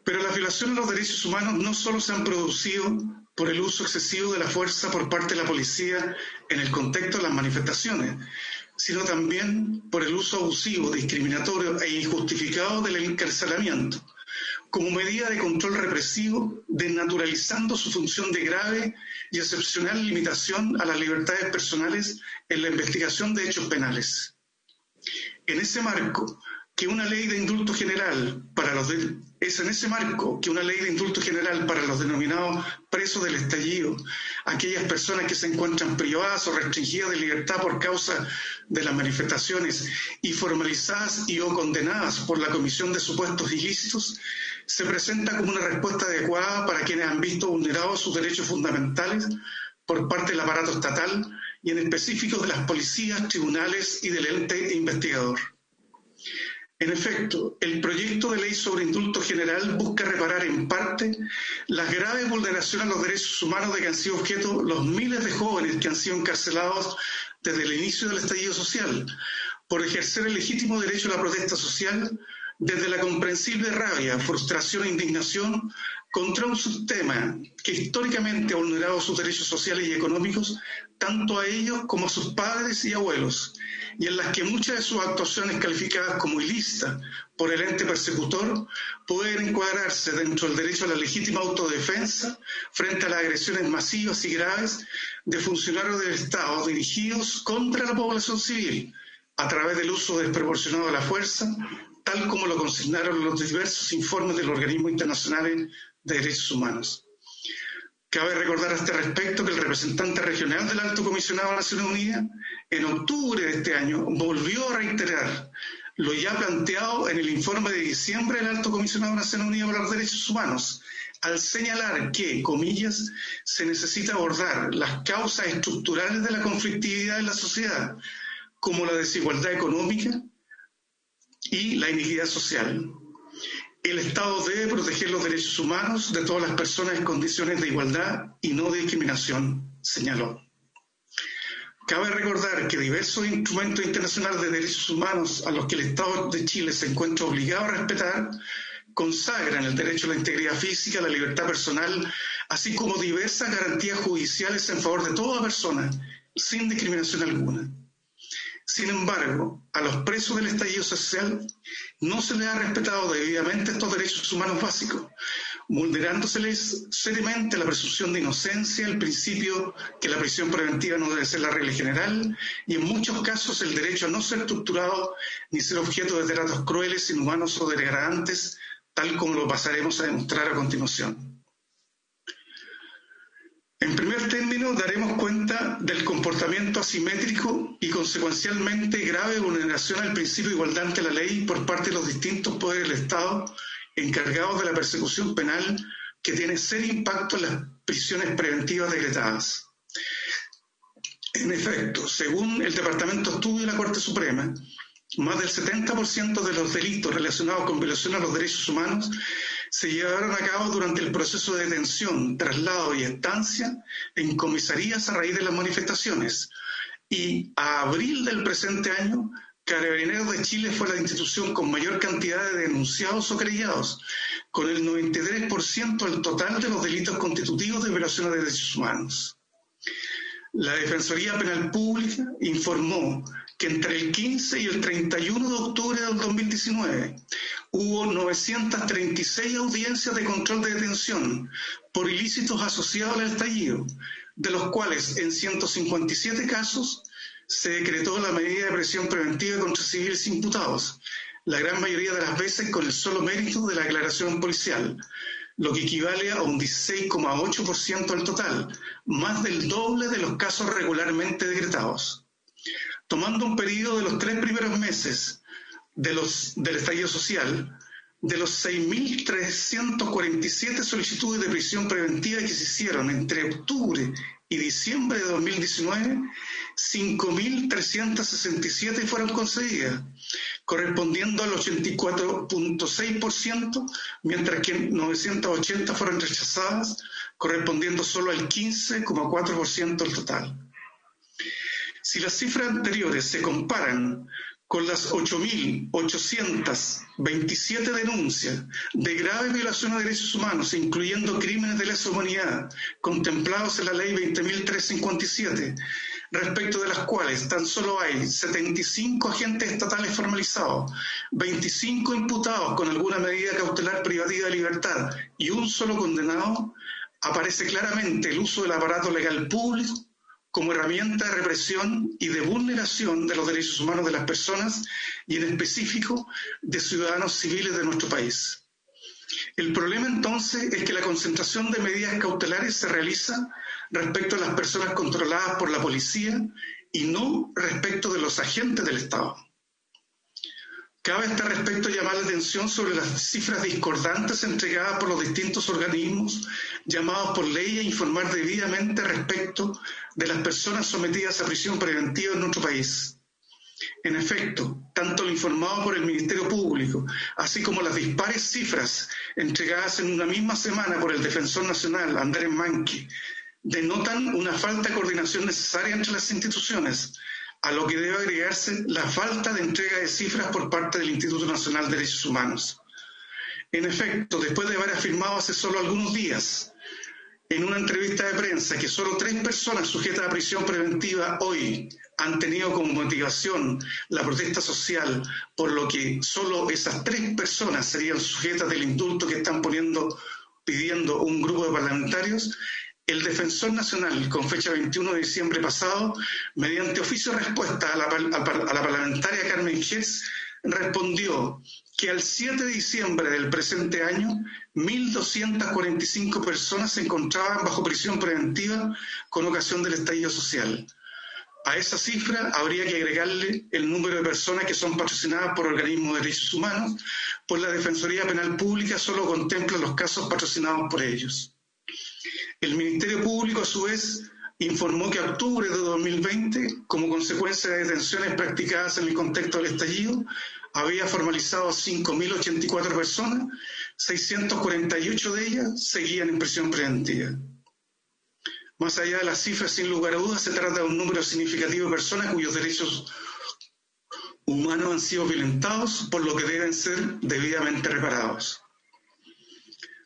Pero las violaciones de los derechos humanos no solo se han producido por el uso excesivo de la fuerza por parte de la policía en el contexto de las manifestaciones, sino también por el uso abusivo, discriminatorio e injustificado del encarcelamiento, como medida de control represivo, desnaturalizando su función de grave y excepcional limitación a las libertades personales en la investigación de hechos penales. En ese marco, que una ley de indulto general para los denominados presos del estallido, aquellas personas que se encuentran privadas o restringidas de libertad por causa de las manifestaciones y formalizadas y o condenadas por la comisión de supuestos ilícitos, se presenta como una respuesta adecuada para quienes han visto vulnerados sus derechos fundamentales por parte del aparato estatal y en específico de las policías, tribunales y del ente investigador. En efecto, el proyecto de ley sobre indulto general busca reparar en parte las graves vulneraciones a los derechos humanos de que han sido objeto los miles de jóvenes que han sido encarcelados desde el inicio del estallido social, por ejercer el legítimo derecho a la protesta social desde la comprensible rabia, frustración e indignación contra un sistema que históricamente ha vulnerado sus derechos sociales y económicos tanto a ellos como a sus padres y abuelos, y en las que muchas de sus actuaciones calificadas como ilícitas por el ente persecutor pueden encuadrarse dentro del derecho a la legítima autodefensa frente a las agresiones masivas y graves de funcionarios del Estado dirigidos contra la población civil a través del uso desproporcionado de la fuerza, tal como lo consignaron los diversos informes de los organismos internacionales de derechos humanos. Cabe recordar a este respecto que el representante regional del Alto Comisionado de Naciones Unidas, en octubre de este año, volvió a reiterar lo ya planteado en el informe de diciembre del Alto Comisionado de Naciones Unidas para los Derechos Humanos, al señalar que, comillas, se necesita abordar las causas estructurales de la conflictividad en la sociedad, como la desigualdad económica y la iniquidad social. El Estado debe proteger los derechos humanos de todas las personas en condiciones de igualdad y no de discriminación, señaló. Cabe recordar que diversos instrumentos internacionales de derechos humanos a los que el Estado de Chile se encuentra obligado a respetar consagran el derecho a la integridad física, a la libertad personal, así como diversas garantías judiciales en favor de toda persona, sin discriminación alguna. Sin embargo, a los presos del estallido social no se les ha respetado debidamente estos derechos humanos básicos, vulnerándoseles seriamente la presunción de inocencia, el principio que la prisión preventiva no debe ser la regla general y en muchos casos el derecho a no ser torturado ni ser objeto de tratos crueles, inhumanos o degradantes, tal como lo pasaremos a demostrar a continuación. En primer término, daremos cuenta del comportamiento asimétrico y consecuencialmente grave vulneración al principio de igualdad ante la ley por parte de los distintos poderes del Estado encargados de la persecución penal que tiene serio impacto en las prisiones preventivas decretadas. En efecto, según el Departamento de Estudio de la Corte Suprema, más del 70% de los delitos relacionados con violación a los derechos humanos se llevaron a cabo durante el proceso de detención, traslado y estancia en comisarías a raíz de las manifestaciones. Y a abril del presente año, Carabineros de Chile fue la institución con mayor cantidad de denunciados o querellados, con el 93% del total de los delitos constitutivos de violación de derechos humanos. La Defensoría Penal Pública informó que entre el 15 y el 31 de octubre del 2019 hubo 936 audiencias de control de detención por ilícitos asociados al estallido, de los cuales en 157 casos se decretó la medida de prisión preventiva contra civiles imputados, la gran mayoría de las veces con el solo mérito de la declaración policial, lo que equivale a un 16,8% del total, más del doble de los casos regularmente decretados. Tomando un periodo de los 3 primeros meses del estallido social, de los 6.347 solicitudes de prisión preventiva que se hicieron entre octubre y diciembre de 2019, 5.367 fueron concedidas, correspondiendo al 84,6%, mientras que 980 fueron rechazadas, correspondiendo solo al 15,4% del total. Si las cifras anteriores se comparan con las 8.827 denuncias de graves violaciones de derechos humanos, incluyendo crímenes de lesa humanidad, contemplados en la Ley 20.357, respecto de las cuales tan solo hay 75 agentes estatales formalizados, 25 imputados con alguna medida cautelar privativa de libertad y un solo condenado, aparece claramente el uso del aparato legal público como herramienta de represión y de vulneración de los derechos humanos de las personas y en específico de ciudadanos civiles de nuestro país. El problema entonces es que la concentración de medidas cautelares se realiza respecto a las personas controladas por la policía y no respecto de los agentes del Estado. Cabe a este respecto llamar la atención sobre las cifras discordantes entregadas por los distintos organismos llamados por ley a informar debidamente respecto de las personas sometidas a prisión preventiva en nuestro país. En efecto, tanto lo informado por el Ministerio Público, así como las dispares cifras entregadas en una misma semana por el Defensor Nacional, Andrés Manqui, denotan una falta de coordinación necesaria entre las instituciones, a lo que debe agregarse la falta de entrega de cifras por parte del Instituto Nacional de Derechos Humanos. En efecto, después de haber afirmado hace solo algunos días, en una entrevista de prensa, que solo 3 personas sujetas a prisión preventiva hoy han tenido como motivación la protesta social, por lo que solo esas 3 personas serían sujetas del indulto que están pidiendo un grupo de parlamentarios, el Defensor Nacional, con fecha 21 de diciembre pasado, mediante oficio de respuesta a la parlamentaria Carmen Gess, respondió que al 7 de diciembre del presente año, 1.245 personas se encontraban bajo prisión preventiva con ocasión del estallido social. A esa cifra habría que agregarle el número de personas que son patrocinadas por organismos de derechos humanos, pues la Defensoría Penal Pública solo contempla los casos patrocinados por ellos. El Ministerio Público, a su vez, informó que a octubre de 2020, como consecuencia de detenciones practicadas en el contexto del estallido, había formalizado 5.084 personas, 648 de ellas seguían en prisión preventiva. Más allá de las cifras, sin lugar a dudas, se trata de un número significativo de personas cuyos derechos humanos han sido violentados, por lo que deben ser debidamente reparados.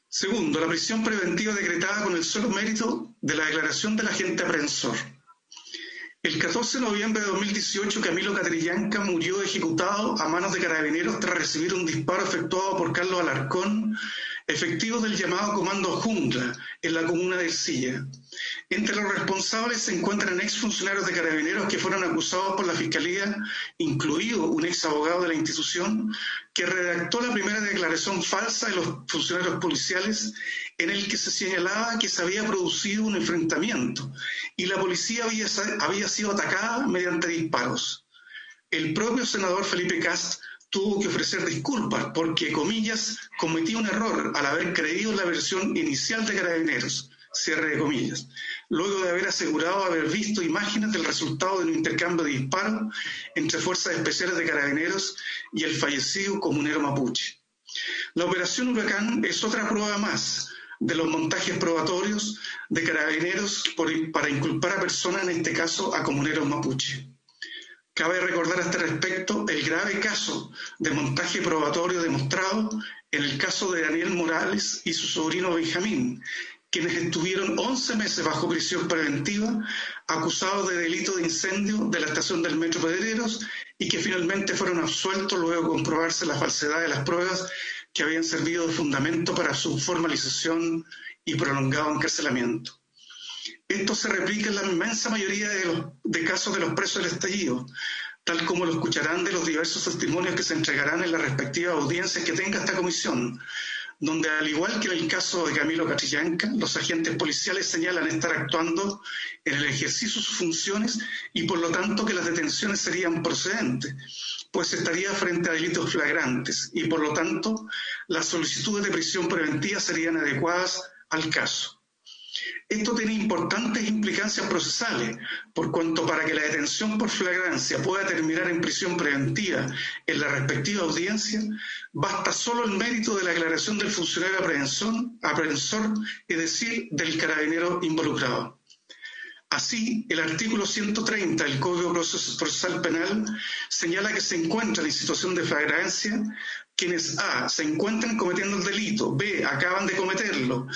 Segundo, la prisión preventiva decretada con el solo mérito de la declaración del agente aprehensor. El 14 de noviembre de 2018, Camilo Catrillanca murió ejecutado a manos de carabineros tras recibir un disparo efectuado por Carlos Alarcón, efectivo del llamado Comando Jungla, en la comuna de Ercilla. Entre los responsables se encuentran exfuncionarios de carabineros que fueron acusados por la Fiscalía, incluido un ex abogado de la institución, que redactó la primera declaración falsa de los funcionarios policiales en el que se señalaba que se había producido un enfrentamiento y la policía había sido atacada mediante disparos. El propio senador Felipe Kast tuvo que ofrecer disculpas porque, comillas, cometió un error al haber creído la versión inicial de Carabineros, cierre de comillas, luego de haber asegurado haber visto imágenes del resultado de un intercambio de disparos entre fuerzas especiales de Carabineros y el fallecido comunero mapuche. La operación Huracán es otra prueba más de los montajes probatorios de Carabineros para inculpar a personas, en este caso a comuneros mapuche. Cabe recordar a este respecto el grave caso de montaje probatorio demostrado en el caso de Daniel Morales y su sobrino Benjamín, quienes estuvieron 11 meses bajo prisión preventiva, acusados de delito de incendio de la estación del Metro Pedreros y que finalmente fueron absueltos luego de comprobarse la falsedad de las pruebas que habían servido de fundamento para su formalización y prolongado encarcelamiento. Esto se replica en la inmensa mayoría de casos de los presos del estallido, tal como lo escucharán de los diversos testimonios que se entregarán en las respectivas audiencias que tenga esta comisión, donde al igual que en el caso de Camilo Catrillanca, los agentes policiales señalan estar actuando en el ejercicio de sus funciones y por lo tanto que las detenciones serían procedentes, pues estaría frente a delitos flagrantes y por lo tanto las solicitudes de prisión preventiva serían adecuadas al caso. Esto tiene importantes implicancias procesales, por cuanto para que la detención por flagrancia pueda terminar en prisión preventiva en la respectiva audiencia, basta solo el mérito de la aclaración del funcionario aprehensor, es decir, del carabinero involucrado. Así, el artículo 130 del Código Procesal Penal señala que se encuentran en situación de flagrancia quienes a. se encuentran cometiendo el delito, b. acaban de cometerlo,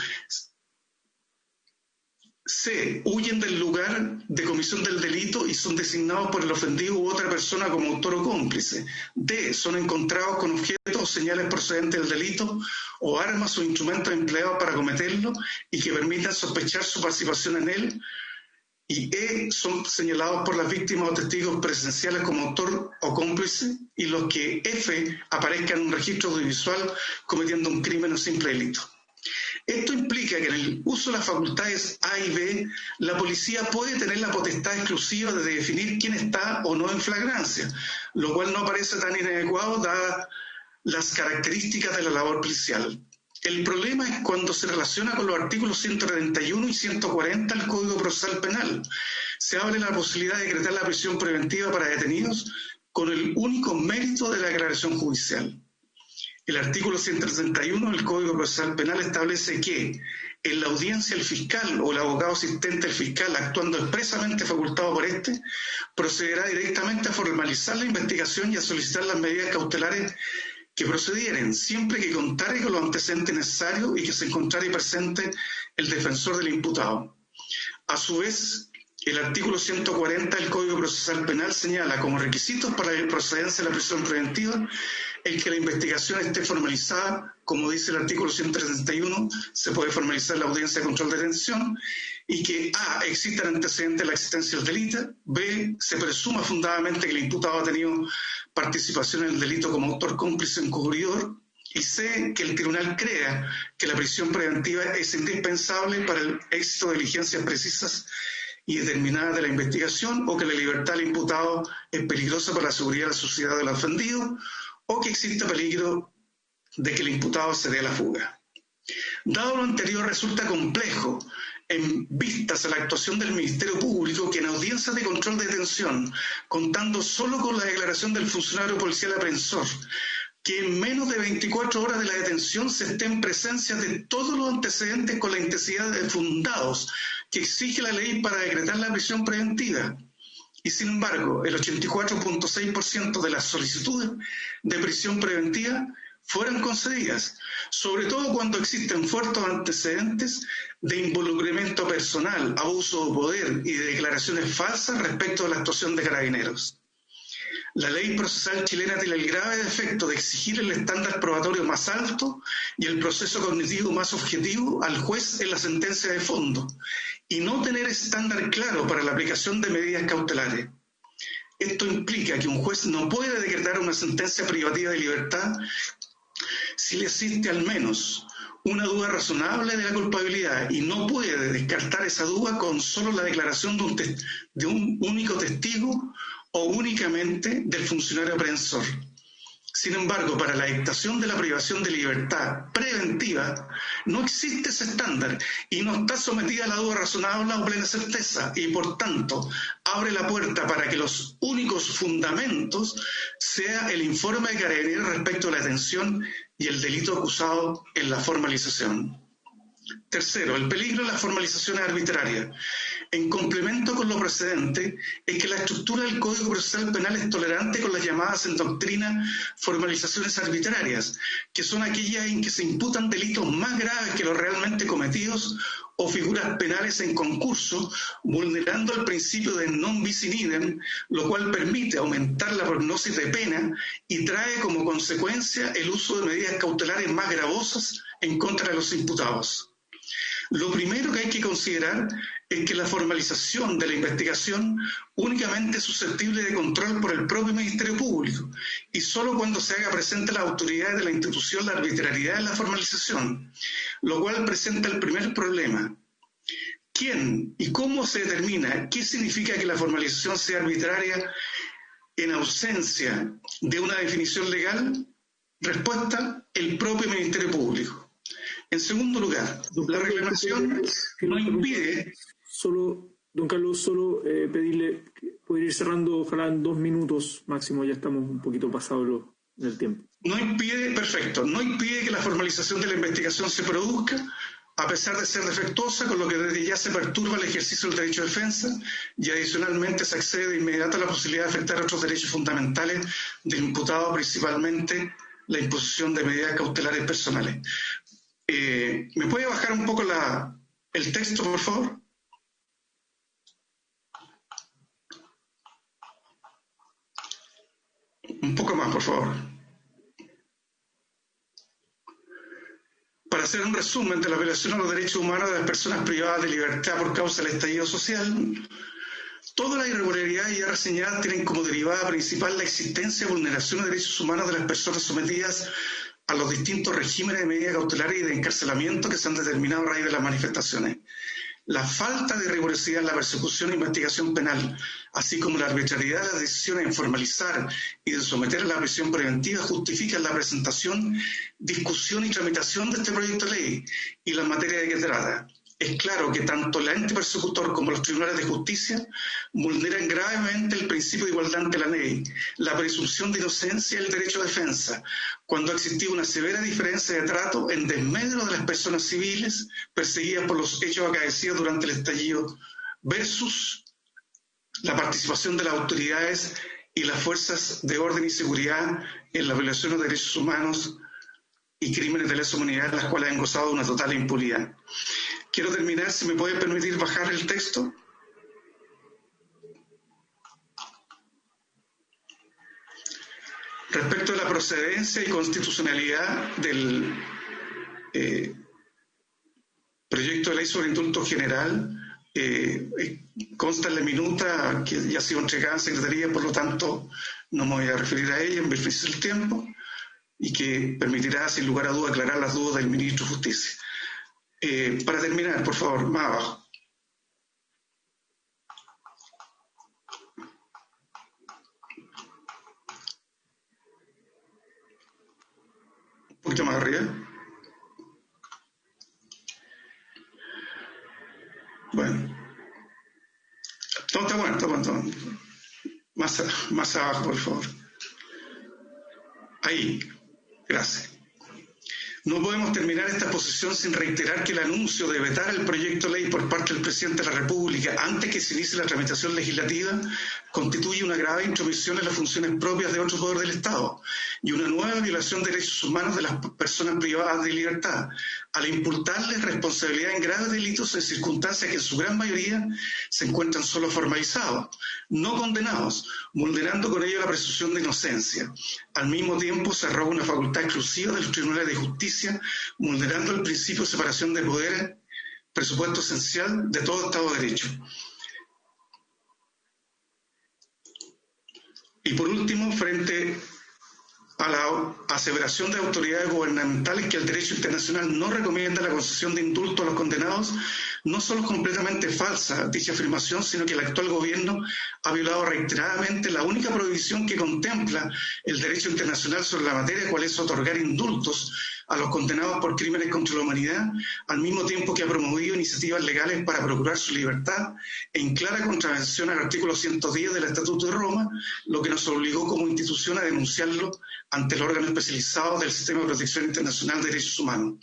c. huyen del lugar de comisión del delito y son designados por el ofendido u otra persona como autor o cómplice. D. son encontrados con objetos o señales procedentes del delito o armas o instrumentos empleados para cometerlo y que permitan sospechar su participación en él. Y E. son señalados por las víctimas o testigos presenciales como autor o cómplice, y los que F. aparezcan en un registro audiovisual cometiendo un crimen o simple delito. Esto implica que en el uso de las facultades A y B, la policía puede tener la potestad exclusiva de definir quién está o no en flagrancia, lo cual no parece tan inadecuado dadas las características de la labor policial. El problema es cuando se relaciona con los artículos 131 y 140 del Código Procesal Penal. Se abre la posibilidad de decretar la prisión preventiva para detenidos con el único mérito de la declaración judicial. El artículo 131 del Código Procesal Penal establece que en la audiencia el fiscal o el abogado asistente del fiscal, actuando expresamente facultado por este, procederá directamente a formalizar la investigación y a solicitar las medidas cautelares que procedieren, siempre que contare con los antecedentes necesarios y que se encontrare presente el defensor del imputado. A su vez, el artículo 140 del Código Procesal Penal señala como requisitos para la procedencia de la prisión preventiva el que la investigación esté formalizada, como dice el artículo 131, se puede formalizar la audiencia de control de detención, y que A. existan antecedentes de la existencia del delito, B. se presuma fundadamente que el imputado ha tenido participación en el delito como autor cómplice encubridor, y C. que el tribunal crea que la prisión preventiva es indispensable para el éxito de diligencias precisas y determinadas de la investigación, o que la libertad del imputado es peligrosa para la seguridad de la sociedad del ofendido, o que existe peligro de que el imputado se dé a la fuga. Dado lo anterior, resulta complejo, en vistas a la actuación del Ministerio Público, que en audiencias de control de detención, contando solo con la declaración del funcionario policial aprehensor, que en menos de 24 horas de la detención se esté en presencia de todos los antecedentes con la intensidad de fundados que exige la ley para decretar la prisión preventiva. Y sin embargo, el 84.6% de las solicitudes de prisión preventiva fueran concedidas, sobre todo cuando existen fuertes antecedentes de involucramiento personal, abuso de poder y de declaraciones falsas respecto a la actuación de carabineros. La ley procesal chilena tiene el grave defecto de exigir el estándar probatorio más alto y el proceso cognitivo más objetivo al juez en la sentencia de fondo, y no tener estándar claro para la aplicación de medidas cautelares. Esto implica que un juez no puede decretar una sentencia privativa de libertad si le existe al menos una duda razonable de la culpabilidad, y no puede descartar esa duda con solo la declaración de un único testigo o únicamente del funcionario aprehensor. Sin embargo, para la dictación de la privación de libertad preventiva no existe ese estándar y no está sometida a la duda razonable o plena certeza, y por tanto abre la puerta para que los únicos fundamentos sea el informe de Carabineros respecto a la detención y el delito acusado en la formalización. Tercero, el peligro de las formalizaciones arbitrarias. En complemento con lo precedente, es que la estructura del Código Procesal Penal es tolerante con las llamadas en doctrina formalizaciones arbitrarias, que son aquellas en que se imputan delitos más graves que los realmente cometidos o figuras penales en concurso, vulnerando el principio de non bis in idem, lo cual permite aumentar la prognosis de pena y trae como consecuencia el uso de medidas cautelares más gravosas en contra de los imputados. Lo primero que hay que considerar es que la formalización de la investigación únicamente es susceptible de control por el propio Ministerio Público y solo cuando se haga presente la autoridad de la institución la arbitrariedad de la formalización, lo cual presenta el primer problema. ¿Quién y cómo se determina qué significa que la formalización sea arbitraria en ausencia de una definición legal? Respuesta, el propio Ministerio Público. En segundo lugar, la reglamentación no impide... Don Carlos, solo pedirle poder ir cerrando, ojalá en 2 minutos máximo, ya estamos un poquito pasados del tiempo. No impide que la formalización de la investigación se produzca, a pesar de ser defectuosa, con lo que desde ya se perturba el ejercicio del derecho de defensa y adicionalmente se accede de inmediato a la posibilidad de afectar otros derechos fundamentales del imputado, principalmente la imposición de medidas cautelares personales. ¿Me puede bajar un poco el texto, por favor? Un poco más, por favor. Para hacer un resumen de la violación a los derechos humanos de las personas privadas de libertad por causa del estallido social, todas las irregularidades ya reseñadas tienen como derivada principal la existencia de vulneración de derechos humanos de las personas sometidas a los distintos regímenes de medidas cautelares y de encarcelamiento que se han determinado a raíz de las manifestaciones. La falta de rigurosidad en la persecución e investigación penal, así como la arbitrariedad de las decisiones en formalizar y de someter a la prisión preventiva, justifican la presentación, discusión y tramitación de este proyecto de ley y la materia de que trata. Es claro que tanto el ente persecutor como los tribunales de justicia vulneran gravemente el principio de igualdad ante la ley, la presunción de inocencia y el derecho a defensa, cuando ha existido una severa diferencia de trato en desmedro de las personas civiles perseguidas por los hechos acaecidos durante el estallido versus la participación de las autoridades y las fuerzas de orden y seguridad en la violación de derechos humanos y crímenes de lesa humanidad, las cuales han gozado de una total impunidad. Quiero terminar, si me puede permitir bajar el texto. Respecto a la procedencia y constitucionalidad del proyecto de ley sobre indulto general, consta en la minuta que ya ha sido entregada en Secretaría, por lo tanto no me voy a referir a ella en beneficio del tiempo, y que permitirá sin lugar a dudas aclarar las dudas del ministro de Justicia. Para terminar, por favor, más abajo. Un poquito más arriba. Bueno. Está bueno. Más abajo, por favor. Ahí. Gracias. No podemos terminar esta exposición sin reiterar que el anuncio de vetar el proyecto de ley por parte del presidente de la República antes que se inicie la tramitación legislativa constituye una grave intromisión en las funciones propias de otro poder del Estado y una nueva violación de derechos humanos de las personas privadas de libertad, al imputarles responsabilidad en graves delitos en circunstancias que en su gran mayoría se encuentran solo formalizados, no condenados, vulnerando con ello la presunción de inocencia. Al mismo tiempo se arroga una facultad exclusiva de los tribunales de justicia, vulnerando el principio de separación de poderes, presupuesto esencial de todo Estado de Derecho. Y por último, frente a la aseveración de autoridades gubernamentales que el derecho internacional no recomienda la concesión de indulto a los condenados, no solo es completamente falsa dicha afirmación, sino que el actual gobierno ha violado reiteradamente la única prohibición que contempla el derecho internacional sobre la materia, cual es otorgar indultos a los condenados por crímenes contra la humanidad, al mismo tiempo que ha promovido iniciativas legales para procurar su libertad, en clara contravención al artículo 110 del Estatuto de Roma, lo que nos obligó como institución a denunciarlo ante el órgano especializado del Sistema de Protección Internacional de Derechos Humanos.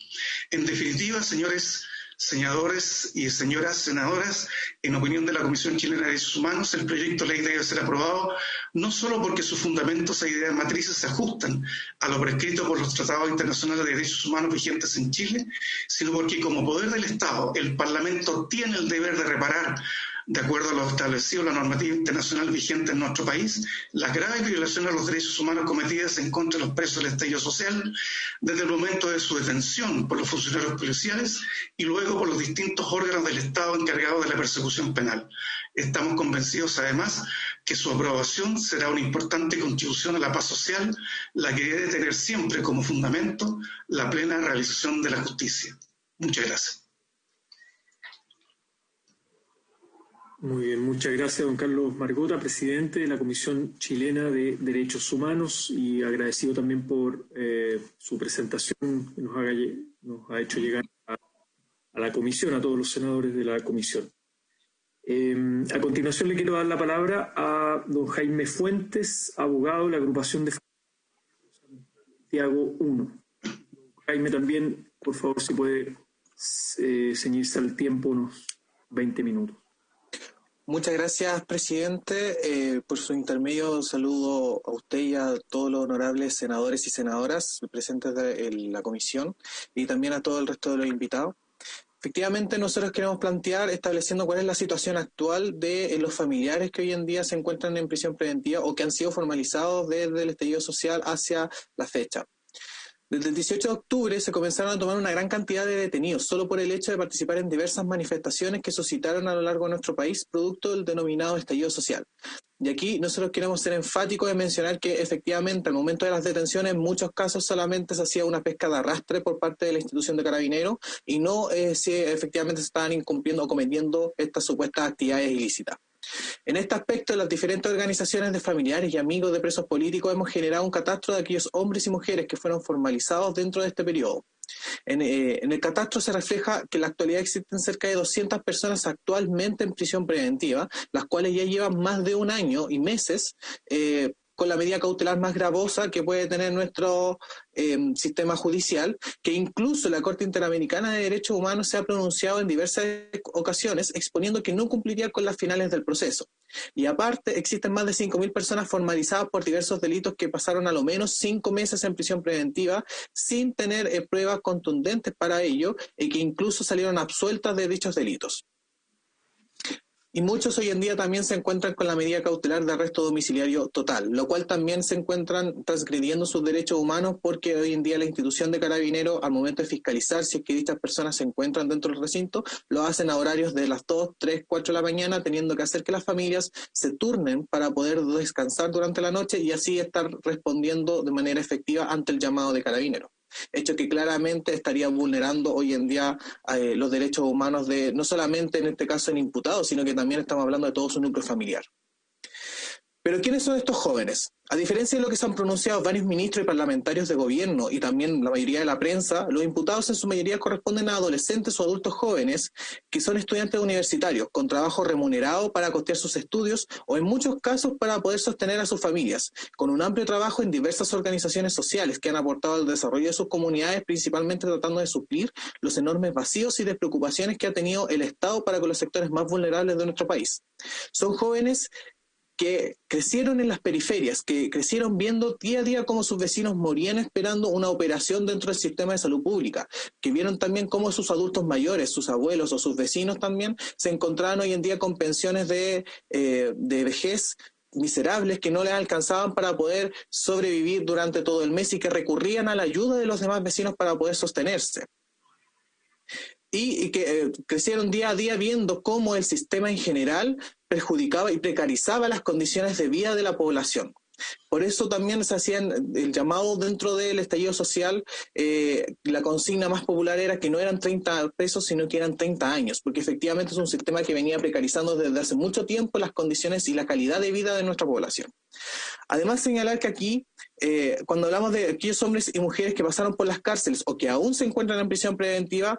En definitiva, señores senadores y señoras senadoras, en opinión de la Comisión Chilena de Derechos Humanos, el proyecto de ley debe ser aprobado no solo porque sus fundamentos e ideas matrices se ajustan a lo prescrito por los tratados internacionales de derechos humanos vigentes en Chile, sino porque como poder del Estado, el Parlamento tiene el deber de reparar De acuerdo a lo establecido en la normativa internacional vigente en nuestro país, las graves violaciones a los derechos humanos cometidas en contra de los presos del estallido social, desde el momento de su detención por los funcionarios policiales y luego por los distintos órganos del Estado encargados de la persecución penal. Estamos convencidos, además, que su aprobación será una importante contribución a la paz social, la que debe tener siempre como fundamento la plena realización de la justicia. Muchas gracias. Muy bien, muchas gracias, don Carlos Margota, presidente de la Comisión Chilena de Derechos Humanos, y agradecido también por su presentación que nos ha hecho llegar a la comisión, a todos los senadores de la comisión. A continuación le quiero dar la palabra a don Jaime Fuentes, abogado de la agrupación de Santiago 1. Jaime, también, por favor, si puede ceñirse al tiempo, unos 20 minutos. Muchas gracias, presidente. Por su intermedio, saludo a usted y a todos los honorables senadores y senadoras presentes de la comisión y también a todo el resto de los invitados. Efectivamente, nosotros queremos plantear estableciendo cuál es la situación actual de los familiares que hoy en día se encuentran en prisión preventiva o que han sido formalizados desde el estallido social hacia la fecha. Desde el 18 de octubre se comenzaron a tomar una gran cantidad de detenidos solo por el hecho de participar en diversas manifestaciones que suscitaron a lo largo de nuestro país producto del denominado estallido social. Y aquí nosotros queremos ser enfáticos en mencionar que efectivamente al momento de las detenciones en muchos casos solamente se hacía una pesca de arrastre por parte de la institución de Carabineros y no si efectivamente se estaban incumpliendo o cometiendo estas supuestas actividades ilícitas. En este aspecto, las diferentes organizaciones de familiares y amigos de presos políticos hemos generado un catastro de aquellos hombres y mujeres que fueron formalizados dentro de este periodo. En el catastro se refleja que en la actualidad existen cerca de 200 personas actualmente en prisión preventiva, las cuales ya llevan más de un año y meses con la medida cautelar más gravosa que puede tener nuestro sistema judicial, que incluso la Corte Interamericana de Derechos Humanos se ha pronunciado en diversas ocasiones exponiendo que no cumpliría con las finales del proceso. Y aparte, existen más de 5.000 personas formalizadas por diversos delitos que pasaron a lo menos 5 meses en prisión preventiva sin tener pruebas contundentes para ello y que incluso salieron absueltas de dichos delitos. Y muchos hoy en día también se encuentran con la medida cautelar de arresto domiciliario total, lo cual también se encuentran transgrediendo sus derechos humanos porque hoy en día la institución de Carabineros, al momento de fiscalizar si es que dichas personas se encuentran dentro del recinto, lo hacen a horarios de las 2, 3, 4 de la mañana, teniendo que hacer que las familias se turnen para poder descansar durante la noche y así estar respondiendo de manera efectiva ante el llamado de Carabineros. Hecho que claramente estaría vulnerando hoy en día los derechos humanos de, no solamente en este caso el imputado, sino que también estamos hablando de todo su núcleo familiar. Pero ¿quiénes son estos jóvenes? A diferencia de lo que se han pronunciado varios ministros y parlamentarios de gobierno y también la mayoría de la prensa, los imputados en su mayoría corresponden a adolescentes o adultos jóvenes que son estudiantes universitarios con trabajo remunerado para costear sus estudios o en muchos casos para poder sostener a sus familias, con un amplio trabajo en diversas organizaciones sociales que han aportado al desarrollo de sus comunidades, principalmente tratando de suplir los enormes vacíos y despreocupaciones que ha tenido el Estado para con los sectores más vulnerables de nuestro país. Son jóvenes que crecieron en las periferias, que crecieron viendo día a día cómo sus vecinos morían esperando una operación dentro del sistema de salud pública, que vieron también cómo sus adultos mayores, sus abuelos o sus vecinos también se encontraban hoy en día con pensiones de vejez miserables que no les alcanzaban para poder sobrevivir durante todo el mes y que recurrían a la ayuda de los demás vecinos para poder sostenerse. Y que crecieron día a día viendo cómo el sistema en general perjudicaba y precarizaba las condiciones de vida de la población. Por eso también se hacían el llamado dentro del estallido social, la consigna más popular era que no eran 30 pesos, sino que eran 30 años, porque efectivamente es un sistema que venía precarizando desde hace mucho tiempo las condiciones y la calidad de vida de nuestra población. Además, señalar que aquí, cuando hablamos de aquellos hombres y mujeres que pasaron por las cárceles o que aún se encuentran en prisión preventiva,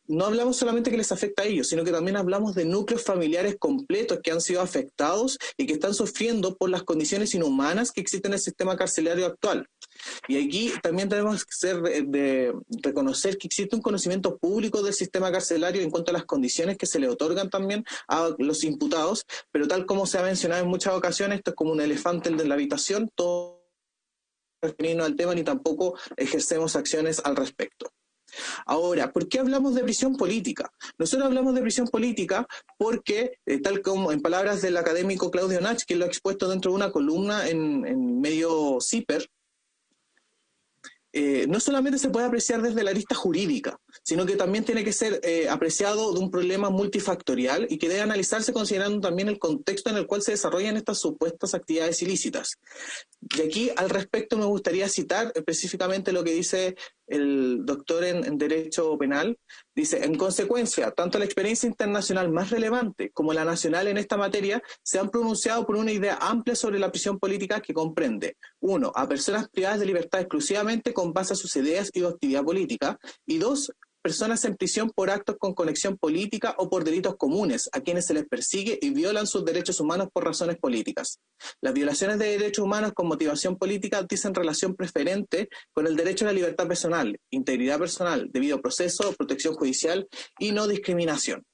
no hablamos solamente que les afecta a ellos, sino que también hablamos de núcleos familiares completos que han sido afectados y que están sufriendo por las condiciones inhumanas que existen en el sistema carcelario actual. Y aquí también tenemos que reconocer que existe un conocimiento público del sistema carcelario en cuanto a las condiciones que se le otorgan también a los imputados, pero tal como se ha mencionado en muchas ocasiones, esto es como un elefante de la habitación, todo referirnos al tema ni tampoco ejercemos acciones al respecto. Ahora, ¿por qué hablamos de prisión política? Nosotros hablamos de prisión política porque, tal como en palabras del académico Claudio Nach, que lo ha expuesto dentro de una columna en medio CIPER, no solamente se puede apreciar desde la arista jurídica, sino que también tiene que ser apreciado de un problema multifactorial y que debe analizarse considerando también el contexto en el cual se desarrollan estas supuestas actividades ilícitas. Y aquí, al respecto, me gustaría citar específicamente lo que dice el doctor en Derecho Penal. Dice, en consecuencia, tanto la experiencia internacional más relevante como la nacional en esta materia se han pronunciado por una idea amplia sobre la prisión política que comprende, 1, a personas privadas de libertad exclusivamente con base a sus ideas y actividad política, y 2, personas en prisión por actos con conexión política o por delitos comunes, a quienes se les persigue y violan sus derechos humanos por razones políticas. Las violaciones de derechos humanos con motivación política dicen relación preferente con el derecho a la libertad personal, integridad personal, debido proceso, protección judicial y no discriminación.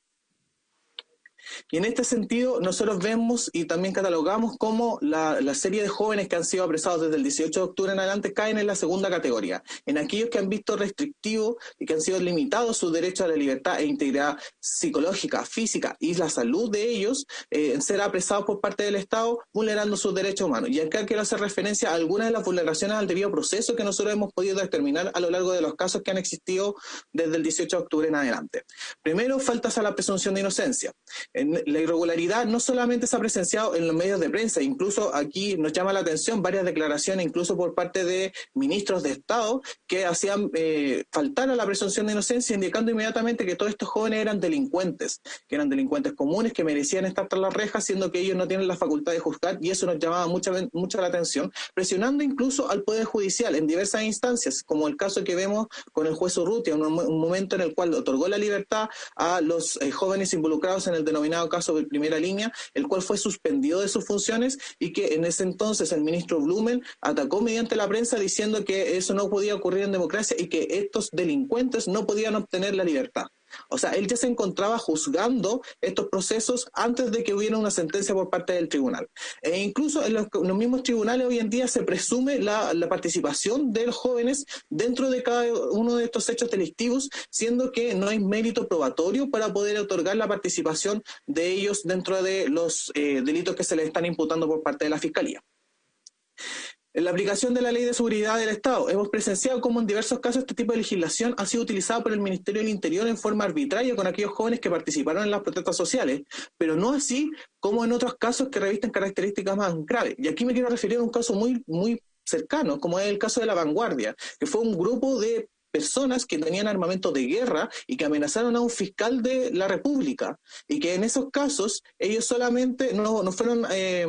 Y en este sentido, nosotros vemos y también catalogamos cómo la serie de jóvenes que han sido apresados desde el 18 de octubre en adelante caen en la segunda categoría, en aquellos que han visto restrictivo y que han sido limitados sus derechos a la libertad e integridad psicológica, física y la salud de ellos en ser apresados por parte del Estado, vulnerando sus derechos humanos. Y acá quiero hacer referencia a algunas de las vulneraciones al debido proceso que nosotros hemos podido determinar a lo largo de los casos que han existido desde el 18 de octubre en adelante. Primero, faltas a la presunción de inocencia. La irregularidad no solamente se ha presenciado en los medios de prensa, incluso aquí nos llama la atención varias declaraciones, incluso por parte de ministros de Estado, que hacían faltar a la presunción de inocencia, indicando inmediatamente que todos estos jóvenes eran delincuentes, que eran delincuentes comunes, que merecían estar tras las rejas, siendo que ellos no tienen la facultad de juzgar, y eso nos llamaba mucho la atención, presionando incluso al Poder Judicial en diversas instancias, como el caso que vemos con el juez Urrutia, un momento en el cual otorgó la libertad a los jóvenes involucrados en el denominado caso de primera línea, el cual fue suspendido de sus funciones y que en ese entonces el ministro Blumen atacó mediante la prensa diciendo que eso no podía ocurrir en democracia y que estos delincuentes no podían obtener la libertad. O sea, él ya se encontraba juzgando estos procesos antes de que hubiera una sentencia por parte del tribunal. E incluso en los mismos tribunales hoy en día se presume la participación de los jóvenes dentro de cada uno de estos hechos delictivos, siendo que no hay mérito probatorio para poder otorgar la participación de ellos dentro de los delitos que se les están imputando por parte de la Fiscalía. En la aplicación de la Ley de Seguridad del Estado, hemos presenciado cómo en diversos casos este tipo de legislación ha sido utilizada por el Ministerio del Interior en forma arbitraria con aquellos jóvenes que participaron en las protestas sociales, pero no así como en otros casos que revisten características más graves. Y aquí me quiero referir a un caso muy cercano, como es el caso de La Vanguardia, que fue un grupo de personas que tenían armamento de guerra y que amenazaron a un fiscal de la República, y que en esos casos ellos solamente no fueron, el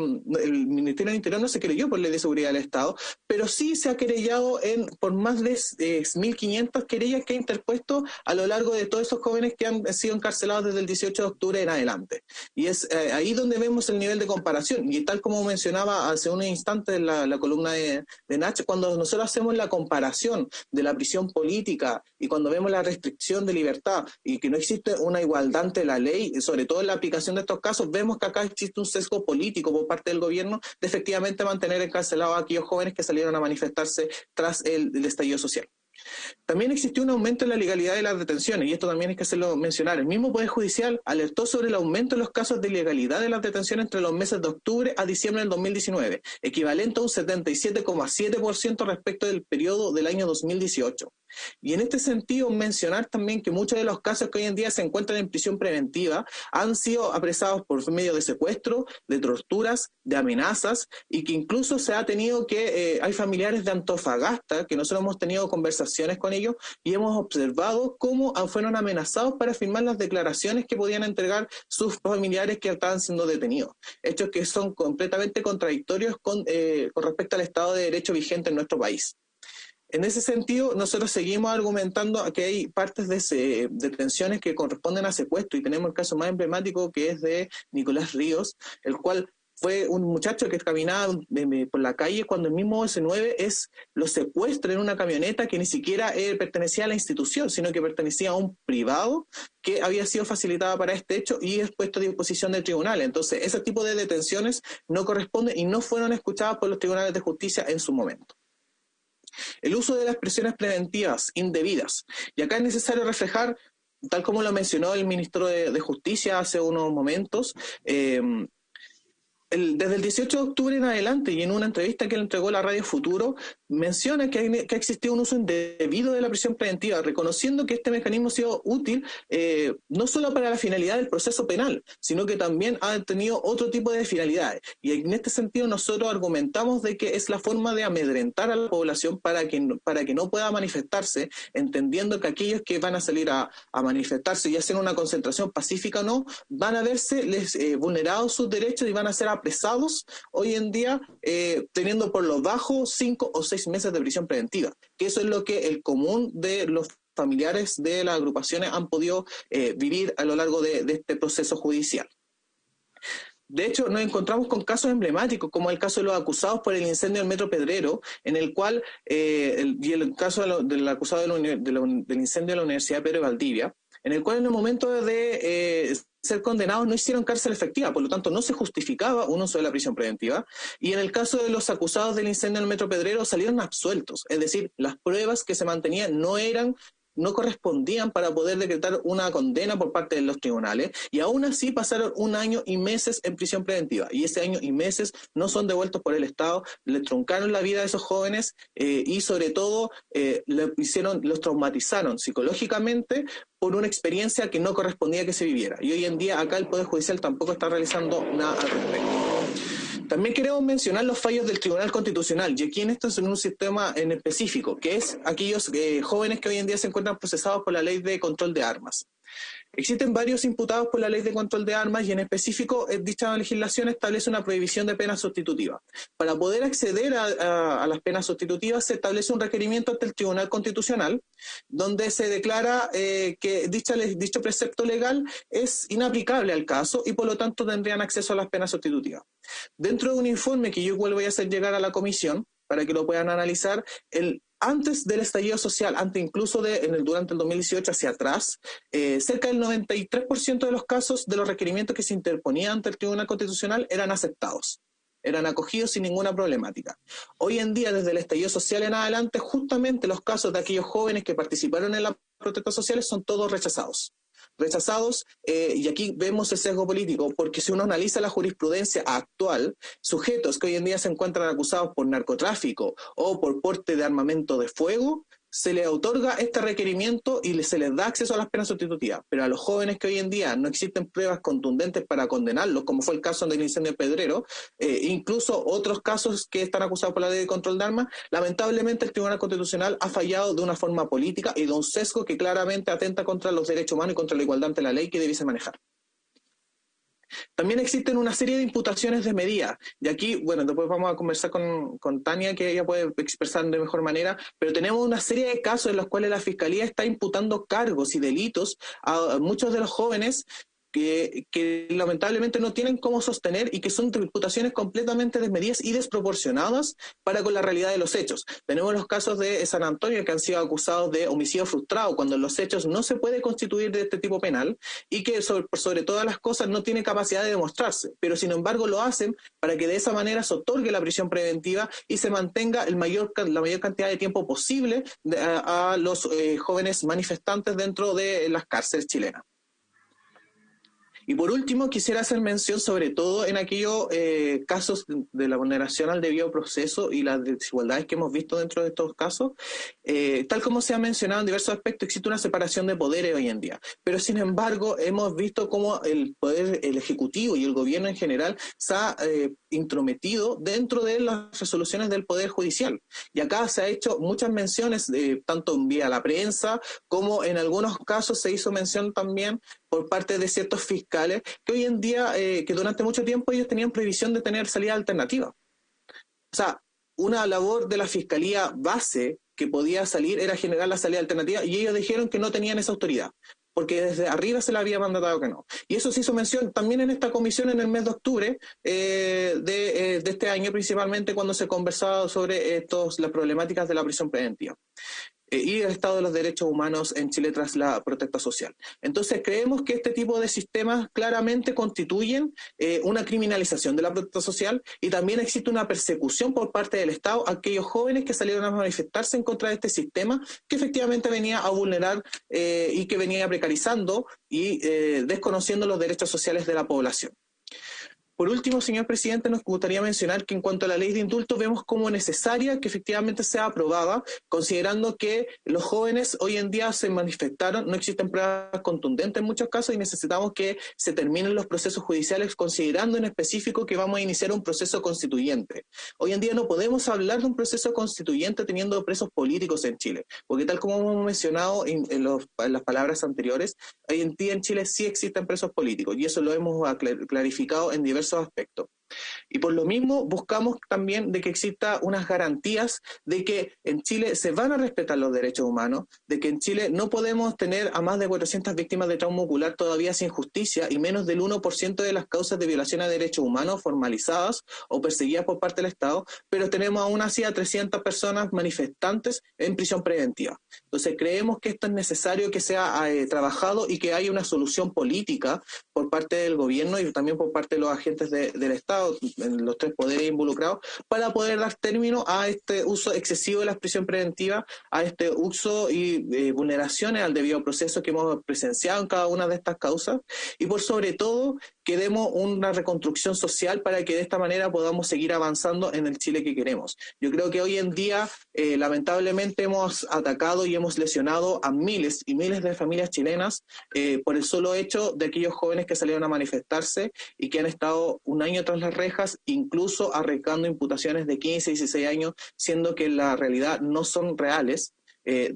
Ministerio del Interior no se querelló por Ley de Seguridad del Estado, pero sí se ha querellado por más de 1.500 querellas que ha interpuesto a lo largo de todos esos jóvenes que han sido encarcelados desde el 18 de octubre en adelante. Y es ahí donde vemos el nivel de comparación, y tal como mencionaba hace un instante en la columna de Nach, cuando nosotros hacemos la comparación de la prisión política y cuando vemos la restricción de libertad y que no existe una igualdad ante la ley, sobre todo en la aplicación de estos casos, vemos que acá existe un sesgo político por parte del gobierno de efectivamente mantener encarcelados a aquellos jóvenes que salieron a manifestarse tras el estallido social. También existió un aumento en la legalidad de las detenciones, y esto también hay que hacerlo mencionar. El mismo Poder Judicial alertó sobre el aumento en los casos de ilegalidad de las detenciones entre los meses de octubre a diciembre del 2019, equivalente a un 77,7% respecto del periodo del año 2018. Y en este sentido mencionar también que muchos de los casos que hoy en día se encuentran en prisión preventiva han sido apresados por medio de secuestro, de torturas, de amenazas, y que incluso se ha tenido que, hay familiares de Antofagasta que nosotros hemos tenido conversaciones con ellos y hemos observado cómo fueron amenazados para firmar las declaraciones que podían entregar sus familiares que estaban siendo detenidos. Hechos que son completamente contradictorios con respecto al Estado de Derecho vigente en nuestro país. En ese sentido, nosotros seguimos argumentando que hay partes de detenciones que corresponden a secuestro, y tenemos el caso más emblemático que es de Nicolás Ríos, el cual fue un muchacho que caminaba por la calle cuando el mismo S9 lo secuestra en una camioneta que ni siquiera pertenecía a la institución, sino que pertenecía a un privado que había sido facilitada para este hecho y es puesto a disposición del tribunal. Entonces, ese tipo de detenciones no corresponden y no fueron escuchadas por los tribunales de justicia en su momento. El uso de las prisiones preventivas indebidas. Y acá es necesario reflejar, tal como lo mencionó el ministro de Justicia hace unos momentos, desde el 18 de octubre en adelante, y en una entrevista que le entregó la Radio Futuro, menciona que ha existido un uso indebido de la prisión preventiva, reconociendo que este mecanismo ha sido útil no solo para la finalidad del proceso penal, sino que también ha tenido otro tipo de finalidades. Y en este sentido nosotros argumentamos de que es la forma de amedrentar a la población para que no pueda manifestarse, entendiendo que aquellos que van a salir a manifestarse, ya sea en una concentración pacífica o no, van a verse vulnerados sus derechos y van a ser apresados hoy en día, teniendo por lo bajo 5 o 6 meses de prisión preventiva, que eso es lo que el común de los familiares de las agrupaciones han podido vivir a lo largo de este proceso judicial. De hecho, nos encontramos con casos emblemáticos, como el caso de los acusados por el incendio del Metro Pedrero, en el cual, y el caso del acusado del incendio de la Universidad de Pedro de Valdivia, en el cual en el momento de ser condenados no hicieron cárcel efectiva, por lo tanto no se justificaba un uso de la prisión preventiva, y en el caso de los acusados del incendio del Metro Pedrero salieron absueltos, es decir, las pruebas que se mantenían no correspondían para poder decretar una condena por parte de los tribunales, y aún así pasaron 1 año y meses en prisión preventiva, y ese año y meses no son devueltos por el Estado, le truncaron la vida a esos jóvenes y sobre todo los traumatizaron psicológicamente por una experiencia que no correspondía que se viviera. Y hoy en día acá el Poder Judicial tampoco está realizando nada al respecto. También queremos mencionar los fallos del Tribunal Constitucional, y aquí en esto es en un sistema en específico, que es aquellos jóvenes que hoy en día se encuentran procesados por la Ley de Control de Armas. Existen varios imputados por la Ley de Control de Armas y en específico dicha legislación establece una prohibición de pena sustitutiva. Para poder acceder a las penas sustitutivas se establece un requerimiento ante el Tribunal Constitucional donde se declara que dicho precepto legal es inaplicable al caso y por lo tanto tendrían acceso a las penas sustitutivas. Dentro de un informe que yo igual voy a hacer llegar a la comisión para que lo puedan analizar, antes del estallido social, durante el 2018 hacia atrás, cerca del 93% de los casos de los requerimientos que se interponían ante el Tribunal Constitucional eran aceptados, eran acogidos sin ninguna problemática. Hoy en día, desde el estallido social en adelante, justamente los casos de aquellos jóvenes que participaron en las protestas sociales son todos rechazados, y aquí vemos el sesgo político, porque si uno analiza la jurisprudencia actual, sujetos que hoy en día se encuentran acusados por narcotráfico o por porte de armamento de fuego, se les otorga este requerimiento y se les da acceso a las penas sustitutivas, pero a los jóvenes que hoy en día no existen pruebas contundentes para condenarlos, como fue el caso del incendio de Pedrero, incluso otros casos que están acusados por la Ley de Control de Armas, lamentablemente el Tribunal Constitucional ha fallado de una forma política y de un sesgo que claramente atenta contra los derechos humanos y contra la igualdad ante la ley que debiese manejar. También existen una serie de imputaciones de medidas, y aquí, bueno, después vamos a conversar con Tania, que ella puede expresar de mejor manera, pero tenemos una serie de casos en los cuales la Fiscalía está imputando cargos y delitos a muchos de los jóvenes que lamentablemente no tienen cómo sostener y que son imputaciones completamente desmedidas y desproporcionadas para con la realidad de los hechos. Tenemos los casos de San Antonio que han sido acusados de homicidio frustrado cuando en los hechos no se puede constituir de este tipo penal y que sobre todas las cosas no tiene capacidad de demostrarse, pero sin embargo lo hacen para que de esa manera se otorgue la prisión preventiva y se mantenga la mayor cantidad de tiempo posible a los jóvenes manifestantes dentro de las cárceles chilenas. Y por último, quisiera hacer mención sobre todo en aquellos casos de la vulneración al debido proceso y las desigualdades que hemos visto dentro de estos casos. Tal como se ha mencionado en diversos aspectos, existe una separación de poderes hoy en día. Pero sin embargo, hemos visto cómo el Ejecutivo y el Gobierno en general se ha intrometido dentro de las resoluciones del Poder Judicial. Y acá se ha hecho muchas menciones, tanto vía la prensa como en algunos casos se hizo mención también por parte de ciertos fiscales que hoy en día, que durante mucho tiempo ellos tenían previsión de tener salida alternativa. O sea, una labor de la Fiscalía base que podía salir era generar la salida alternativa y ellos dijeron que no tenían esa autoridad, porque desde arriba se le había mandatado que no. Y eso se hizo mención también en esta comisión en el mes de octubre de este año, principalmente cuando se conversaba sobre las problemáticas de la prisión preventiva. y el estado de los derechos humanos en Chile tras la protesta social. Entonces creemos que este tipo de sistemas claramente constituyen una criminalización de la protesta social, y también existe una persecución por parte del Estado a aquellos jóvenes que salieron a manifestarse en contra de este sistema que efectivamente venía a vulnerar y que venía precarizando y desconociendo los derechos sociales de la población. Por último, señor presidente, nos gustaría mencionar que en cuanto a la ley de indultos vemos como necesaria que efectivamente sea aprobada, considerando que los jóvenes hoy en día se manifestaron, no existen pruebas contundentes en muchos casos y necesitamos que se terminen los procesos judiciales, considerando en específico que vamos a iniciar un proceso constituyente. Hoy en día no podemos hablar de un proceso constituyente teniendo presos políticos en Chile, porque tal como hemos mencionado en las palabras anteriores, hoy en día en Chile sí existen presos políticos y eso lo hemos clarificado en diversos aspectos. Y por lo mismo buscamos también de que exista unas garantías de que en Chile se van a respetar los derechos humanos, de que en Chile no podemos tener a más de 400 víctimas de trauma ocular todavía sin justicia y menos del 1% de las causas de violación a derechos humanos formalizadas o perseguidas por parte del Estado, pero tenemos aún así a 300 personas manifestantes en prisión preventiva. Entonces creemos que esto es necesario que sea trabajado y que haya una solución política por parte del gobierno y también por parte de los agentes del Estado, en los tres poderes involucrados, para poder dar término a este uso excesivo de la prisión preventiva, a este uso y vulneraciones al debido proceso que hemos presenciado en cada una de estas causas, y por sobre todo que demos una reconstrucción social para que de esta manera podamos seguir avanzando en el Chile que queremos. Yo creo que hoy en día lamentablemente hemos atacado y hemos lesionado a miles y miles de familias chilenas por el solo hecho de aquellos jóvenes que salieron a manifestarse y que han estado un año tras las rejas, incluso arriesgando imputaciones de 15 y 16 años, siendo que en la realidad no son reales,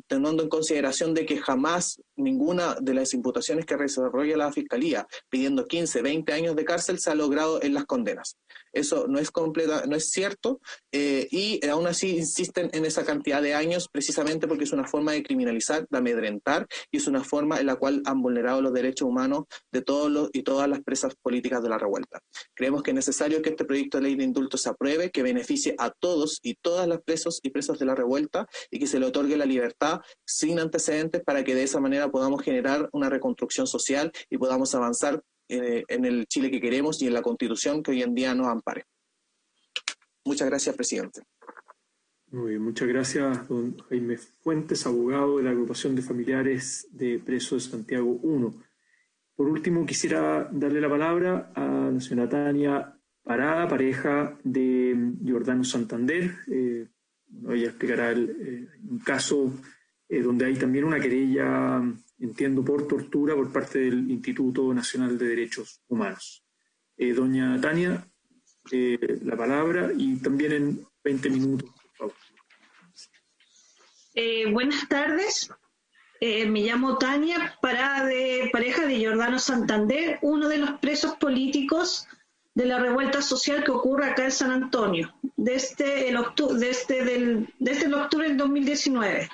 teniendo en consideración de que jamás ninguna de las imputaciones que desarrolla la Fiscalía pidiendo 15, 20 años de cárcel se ha logrado en las condenas. Eso no es no es cierto, y aún así insisten en esa cantidad de años precisamente porque es una forma de criminalizar, de amedrentar, y es una forma en la cual han vulnerado los derechos humanos de todos y todas las presas políticas de la revuelta. Creemos que es necesario que este proyecto de ley de indultos se apruebe, que beneficie a todos y todas las presos y presas de la revuelta y que se le otorgue la libertad sin antecedentes para que de esa manera podamos generar una reconstrucción social y podamos avanzar en el Chile que queremos y en la Constitución que hoy en día nos ampare. Muchas gracias, presidente. Muy bien, muchas gracias, don Jaime Fuentes, abogado de la Agrupación de Familiares de Presos de Santiago I. Por último, quisiera darle la palabra a la señora Tania Parada, pareja de Giordano Santander. Ella explicará un caso donde hay también una querella, entiendo, por tortura por parte del Instituto Nacional de Derechos Humanos. Doña Tania, la palabra y también en 20 minutos, por favor. Buenas tardes. Me llamo Tania Parada, pareja de Giordano Santander, uno de los presos políticos de la revuelta social que ocurre acá en San Antonio, desde el octubre del 2019.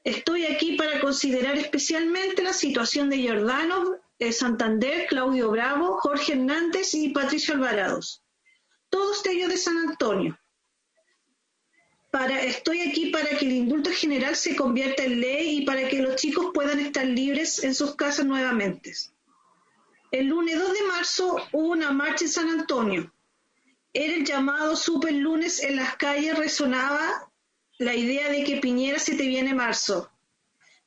Estoy aquí para considerar especialmente la situación de Giordano Santander, Claudio Bravo, Jorge Hernández y Patricio Alvarados, todos ellos de San Antonio. Estoy aquí para que el indulto general se convierta en ley y para que los chicos puedan estar libres en sus casas nuevamente. El lunes 2 de marzo hubo una marcha en San Antonio. Era el llamado Super Lunes. En las calles resonaba la idea de que Piñera se te viene marzo.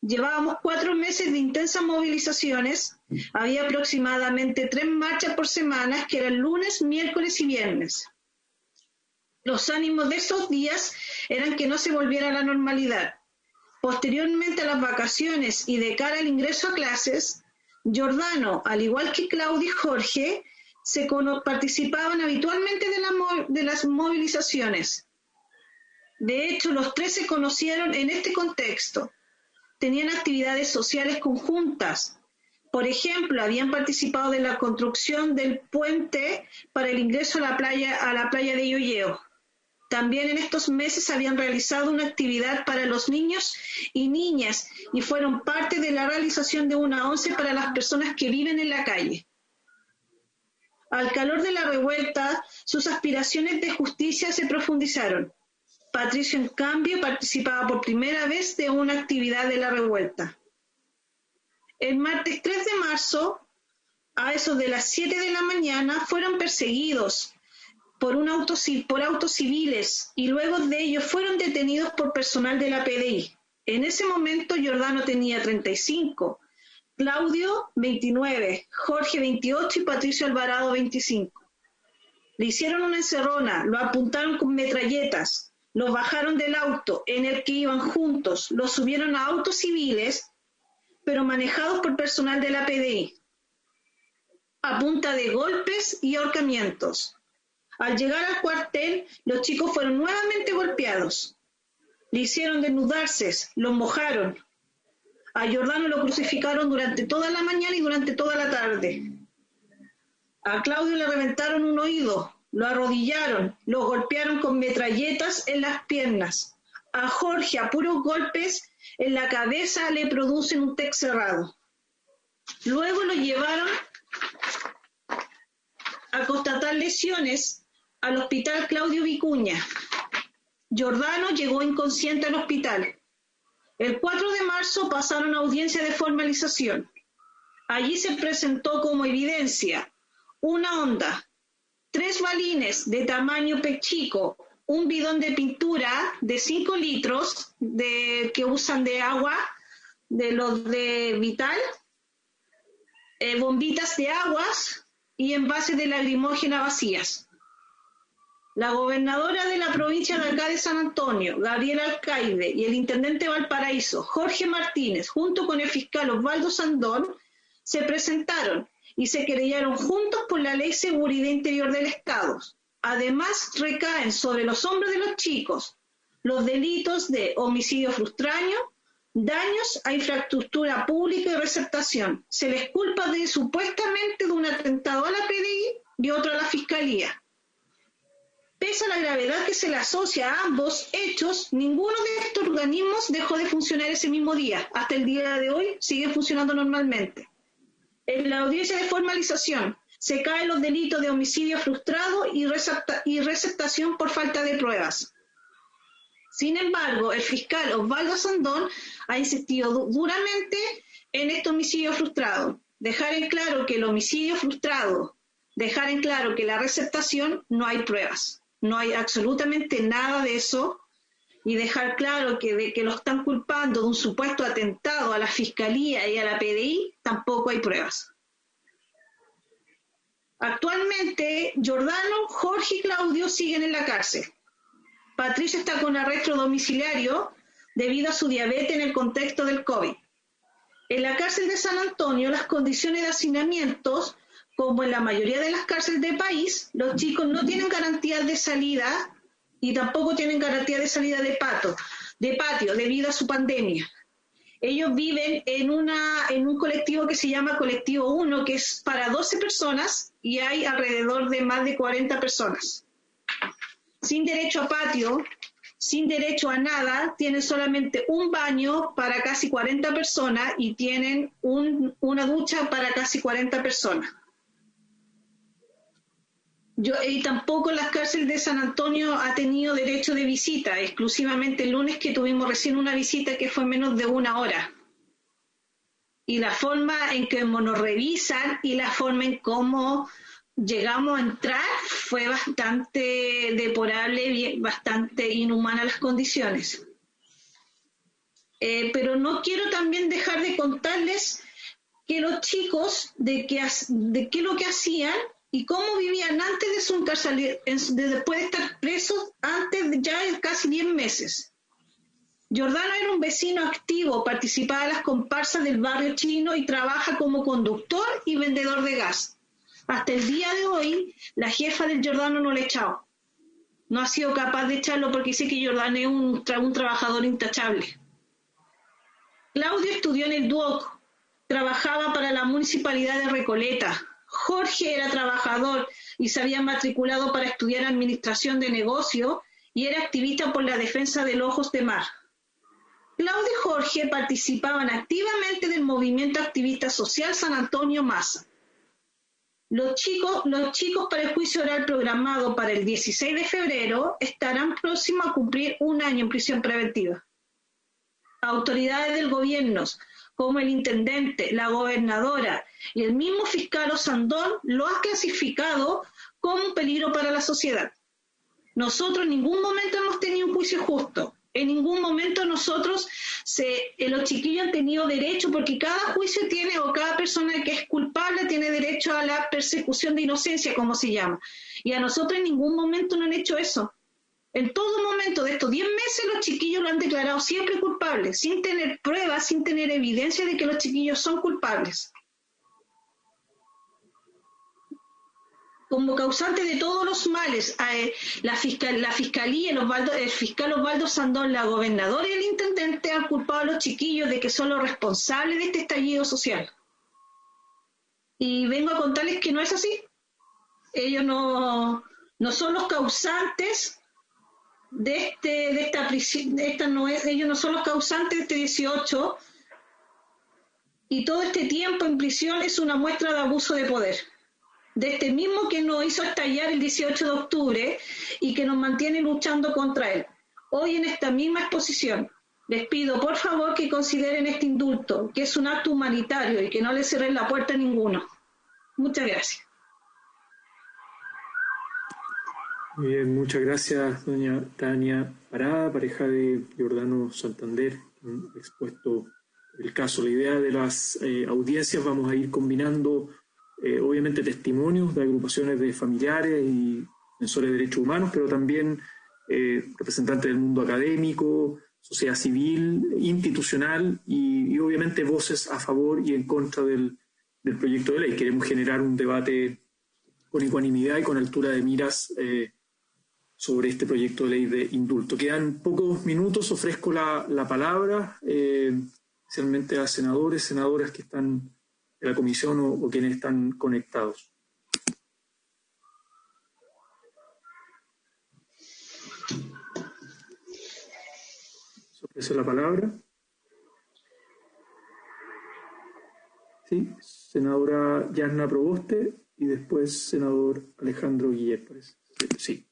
Llevábamos 4 meses de intensas movilizaciones. Había aproximadamente 3 marchas por semana, que eran lunes, miércoles y viernes. Los ánimos de esos días eran que no se volviera a la normalidad. Posteriormente a las vacaciones y de cara al ingreso a clases, Giordano, al igual que Claudio y Jorge, participaban habitualmente de las movilizaciones. De hecho, los 3 se conocieron en este contexto. Tenían actividades sociales conjuntas. Por ejemplo, habían participado de la construcción del puente para el ingreso a la playa de Llolleo. También en estos meses habían realizado una actividad para los niños y niñas y fueron parte de la realización de una once para las personas que viven en la calle. Al calor de la revuelta, sus aspiraciones de justicia se profundizaron. Patricio, en cambio, participaba por primera vez de una actividad de la revuelta. El martes 3 de marzo, a eso de las 7 de la mañana, fueron perseguidos por autos civiles y luego de ellos fueron detenidos por personal de la PDI. En ese momento Giordano tenía 35, Claudio 29, Jorge 28 y Patricio Alvarado 25. Le hicieron una encerrona, lo apuntaron con metralletas, los bajaron del auto en el que iban juntos, los subieron a autos civiles, pero manejados por personal de la PDI, a punta de golpes y ahorcamientos. Al llegar al cuartel, los chicos fueron nuevamente golpeados. Le hicieron desnudarse, los mojaron. A Giordano lo crucificaron durante toda la mañana y durante toda la tarde. A Claudio le reventaron un oído, lo arrodillaron, lo golpearon con metralletas en las piernas. A Jorge, a puros golpes en la cabeza, le producen un TEC cerrado. Luego lo llevaron a constatar lesiones al hospital Claudio Vicuña. Giordano llegó inconsciente al hospital. El 4 de marzo pasaron a audiencia de formalización. Allí se presentó como evidencia una honda, 3 balines de tamaño chico, un bidón de pintura de 5 litros que usan de agua, de los de Vital, bombitas de aguas y envases de lacrimógena vacías. La gobernadora de la provincia de acá de San Antonio, Gabriela Alcaide, y el intendente de Valparaíso, Jorge Martínez, junto con el fiscal Osvaldo Sandón, se presentaron y se querellaron juntos por la Ley Seguridad Interior del Estado. Además, recaen sobre los hombros de los chicos los delitos de homicidio frustrado, daños a infraestructura pública y receptación. Se les culpa supuestamente de un atentado a la PDI y otro a la Fiscalía. Pese a la gravedad que se le asocia a ambos hechos, ninguno de estos organismos dejó de funcionar ese mismo día. Hasta el día de hoy sigue funcionando normalmente. En la audiencia de formalización se caen los delitos de homicidio frustrado y receptación por falta de pruebas. Sin embargo, el fiscal Osvaldo Sandón ha insistido duramente en este homicidio frustrado. Dejar en claro que el homicidio frustrado, dejar en claro que la receptación no hay pruebas. No hay absolutamente nada de eso, y dejar claro que de que lo están culpando de un supuesto atentado a la Fiscalía y a la PDI, tampoco hay pruebas. Actualmente, Giordano, Jorge y Claudio siguen en la cárcel. Patricio está con arresto domiciliario debido a su diabetes en el contexto del COVID. En la cárcel de San Antonio, las condiciones de hacinamientos, como en la mayoría de las cárceles del país, los chicos no tienen garantía de salida y tampoco tienen garantía de salida de patio debido a su pandemia. Ellos viven en un colectivo que se llama Colectivo 1, que es para 12 personas y hay alrededor de más de 40 personas. Sin derecho a patio, sin derecho a nada, tienen solamente un baño para casi 40 personas y tienen una ducha para casi 40 personas. Y tampoco las cárceles de San Antonio ha tenido derecho de visita, exclusivamente el lunes que tuvimos recién una visita que fue menos de 1 hora. Y la forma en que nos revisan y la forma en cómo llegamos a entrar fue bastante deplorable, bastante inhumana las condiciones. Pero no quiero también dejar de contarles que los chicos, de qué es lo que hacían y cómo vivían antes de su encarcelamiento, después de estar presos, antes de ya casi 10 meses. Giordano era un vecino activo, participaba en las comparsas del barrio chino y trabaja como conductor y vendedor de gas. Hasta el día de hoy, la jefa del Giordano no le ha echado. No ha sido capaz de echarlo porque dice que Giordano es un trabajador intachable. Claudio estudió en el Duoc, trabajaba para la municipalidad de Recoleta. Jorge era trabajador y se había matriculado para estudiar administración de negocio y era activista por la defensa de los ojos de mar. Claudio y Jorge participaban activamente del movimiento activista social San Antonio Masa. Los chicos para el juicio oral programado para el 16 de febrero estarán próximos a cumplir 1 año en prisión preventiva. Autoridades del gobierno, como el intendente, la gobernadora y el mismo fiscal Osandón, lo ha clasificado como un peligro para la sociedad. Nosotros en ningún momento hemos tenido un juicio justo. En ningún momento nosotros, los chiquillos han tenido derecho, porque cada juicio tiene, o cada persona que es culpable tiene derecho a la persecución de inocencia, como se llama. Y a nosotros en ningún momento no han hecho eso. En todo momento de estos 10 meses los chiquillos lo han declarado siempre culpables, sin tener pruebas, sin tener evidencia de que los chiquillos son culpables. Como causante de todos los males, la fiscalía, el fiscal Osvaldo Sandón, la gobernadora y el intendente han culpado a los chiquillos de que son los responsables de este estallido social. Y vengo a contarles que no es así. Ellos no son los causantes ellos no son los causantes de este 18, y todo este tiempo en prisión es una muestra de abuso de poder. De este mismo que nos hizo estallar el 18 de octubre y que nos mantiene luchando contra él. Hoy en esta misma exposición les pido por favor que consideren este indulto, que es un acto humanitario, y que no le cierren la puerta a ninguno. Muchas gracias. Muy bien, muchas gracias, doña Tania Parada, pareja de Giordano Santander, que han expuesto el caso. La idea de las audiencias, vamos a ir combinando obviamente testimonios de agrupaciones de familiares y defensores de derechos humanos, pero también representantes del mundo académico, sociedad civil, institucional y obviamente voces a favor y en contra del proyecto de ley. Queremos generar un debate con ecuanimidad y con altura de miras sobre este proyecto de ley de indulto. Quedan pocos minutos, ofrezco la palabra, especialmente a senadores, senadoras que están de la comisión o quienes están conectados. ¿Se ofrece la palabra? Sí, senadora Yasna Proboste y después senador Alejandro Guillet. Sí,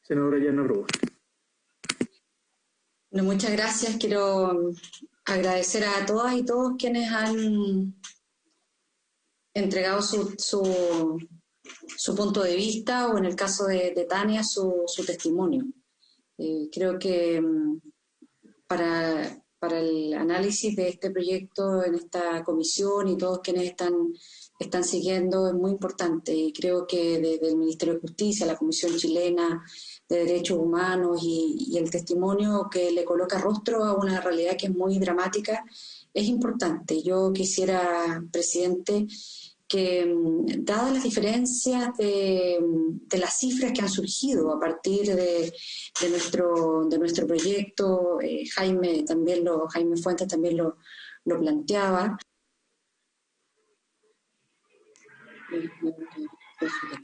senadora Yasna Proboste. Bueno, muchas gracias. Quiero agradecer a todas y todos quienes han entregado su punto de vista, o en el caso de Tania, su testimonio. Creo que para el análisis de este proyecto en esta comisión y todos quienes están siguiendo es muy importante, y creo que desde el Ministerio de Justicia, la Comisión Chilena de Derechos Humanos y el testimonio que le coloca rostro a una realidad que es muy dramática es importante. Yo quisiera, presidente, que dadas las diferencias de las cifras que han surgido a partir de nuestro proyecto, Jaime Fuentes también lo planteaba.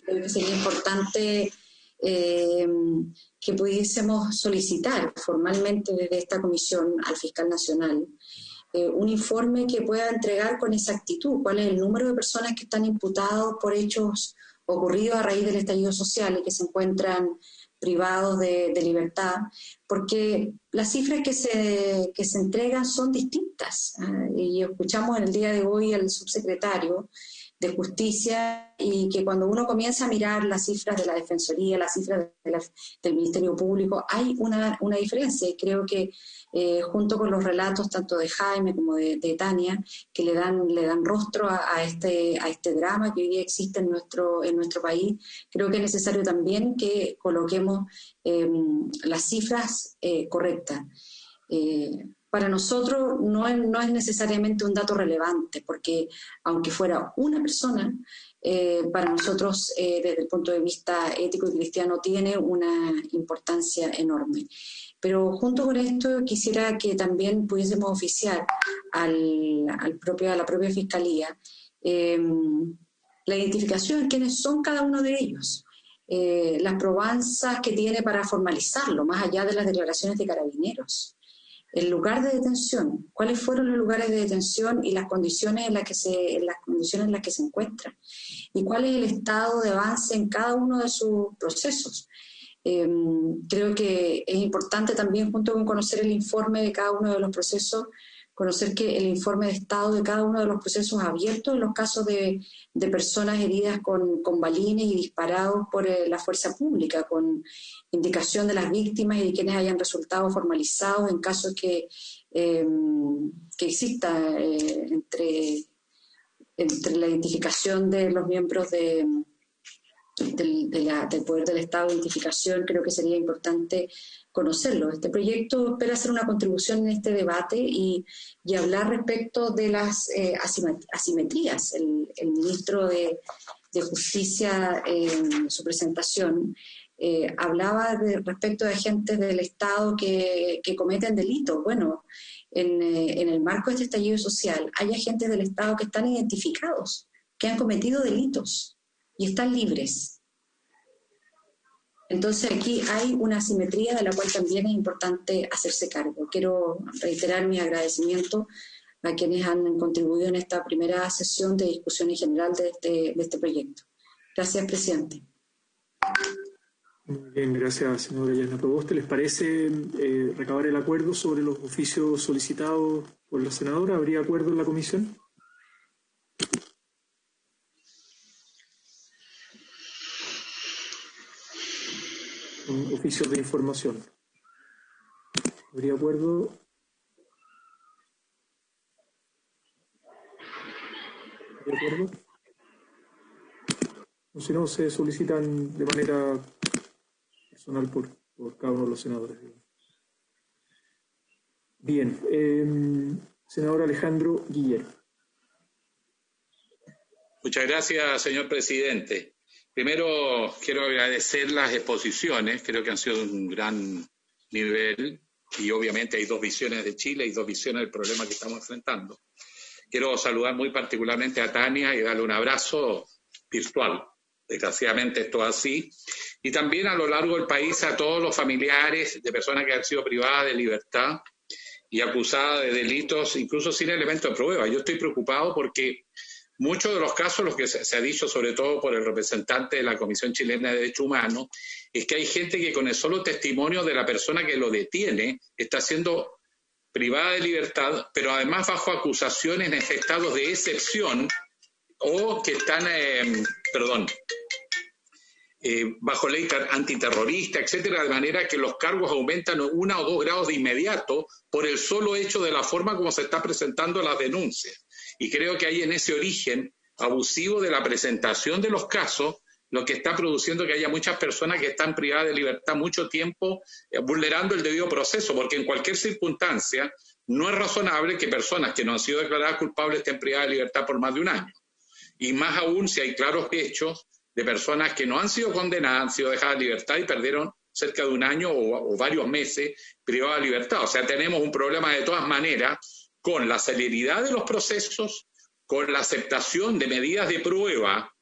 Creo que sería importante que pudiésemos solicitar formalmente desde esta comisión al fiscal nacional un informe que pueda entregar con exactitud cuál es el número de personas que están imputados por hechos ocurridos a raíz del estallido social y que se encuentran privados de libertad, porque las cifras que se entregan son distintas. Y escuchamos en el día de hoy al subsecretario de Justicia, y que cuando uno comienza a mirar las cifras de la Defensoría, las cifras del Ministerio Público, hay una diferencia, y creo que junto con los relatos tanto de Jaime como de Tania, que le dan rostro a este drama que hoy día existe en nuestro país, creo que es necesario también que coloquemos las cifras correctas. Para nosotros no es necesariamente un dato relevante, porque aunque fuera una persona, para nosotros desde el punto de vista ético y cristiano tiene una importancia enorme. Pero junto con esto quisiera que también pudiésemos oficiar a la propia Fiscalía la identificación de quiénes son cada uno de ellos, las probanzas que tiene para formalizarlo, más allá de las declaraciones de Carabineros. el lugar de detención, cuáles fueron los lugares de detención y las condiciones en las que se encuentran, y cuál es el estado de avance en cada uno de sus procesos. Creo que es importante también, junto con conocer el informe de cada uno de los procesos, conocer que el informe de estado de cada uno de los procesos abiertos en los casos de personas heridas con balines y disparados por la fuerza pública, con indicación de las víctimas y de quienes hayan resultado formalizados en casos que exista entre la identificación de los miembros del poder del Estado de identificación. Creo que sería importante conocerlo. Este proyecto espera hacer una contribución en este debate y hablar respecto de las asimetrías. El ministro de Justicia, en su presentación, hablaba respecto de agentes del Estado que cometen delitos. Bueno, en el marco de este estallido social hay agentes del Estado que están identificados, que han cometido delitos y están libres. Entonces aquí hay una asimetría de la cual también es importante hacerse cargo. Quiero reiterar mi agradecimiento a quienes han contribuido en esta primera sesión de discusión en general de este proyecto. Gracias, presidente. Muy bien, gracias, señora Yasna Proboste. ¿Les parece recabar el acuerdo sobre los oficios solicitados por la senadora? ¿Habría acuerdo en la comisión? Oficios de información. ¿Habría acuerdo? ¿Habría acuerdo? O si no, se solicitan de manera personal por cada uno de los senadores. Bien. Senador Alejandro Guillermo. Muchas gracias, señor presidente. Primero, quiero agradecer las exposiciones, creo que han sido de un gran nivel y obviamente hay dos visiones de Chile y dos visiones del problema que estamos enfrentando. Quiero saludar muy particularmente a Tania y darle un abrazo virtual. Desgraciadamente esto es así. Y también a lo largo del país a todos los familiares de personas que han sido privadas de libertad y acusadas de delitos, incluso sin elementos de prueba. Yo estoy preocupado porque muchos de los casos, los que se ha dicho sobre todo por el representante de la Comisión Chilena de Derechos Humanos, es que hay gente que con el solo testimonio de la persona que lo detiene está siendo privada de libertad, pero además bajo acusaciones en estados de excepción o que están, bajo ley antiterrorista, etcétera, de manera que los cargos aumentan 1 o 2 grados de inmediato por el solo hecho de la forma como se está presentando las denuncias. Y creo que hay en ese origen abusivo de la presentación de los casos lo que está produciendo que haya muchas personas que están privadas de libertad mucho tiempo, vulnerando el debido proceso, porque en cualquier circunstancia no es razonable que personas que no han sido declaradas culpables estén privadas de libertad por más de 1 año. Y más aún si hay claros hechos de personas que no han sido condenadas, han sido dejadas de libertad y perdieron cerca de 1 año o varios meses privadas de libertad. O sea, tenemos un problema de todas maneras con la celeridad de los procesos, con la aceptación de medidas de prueba,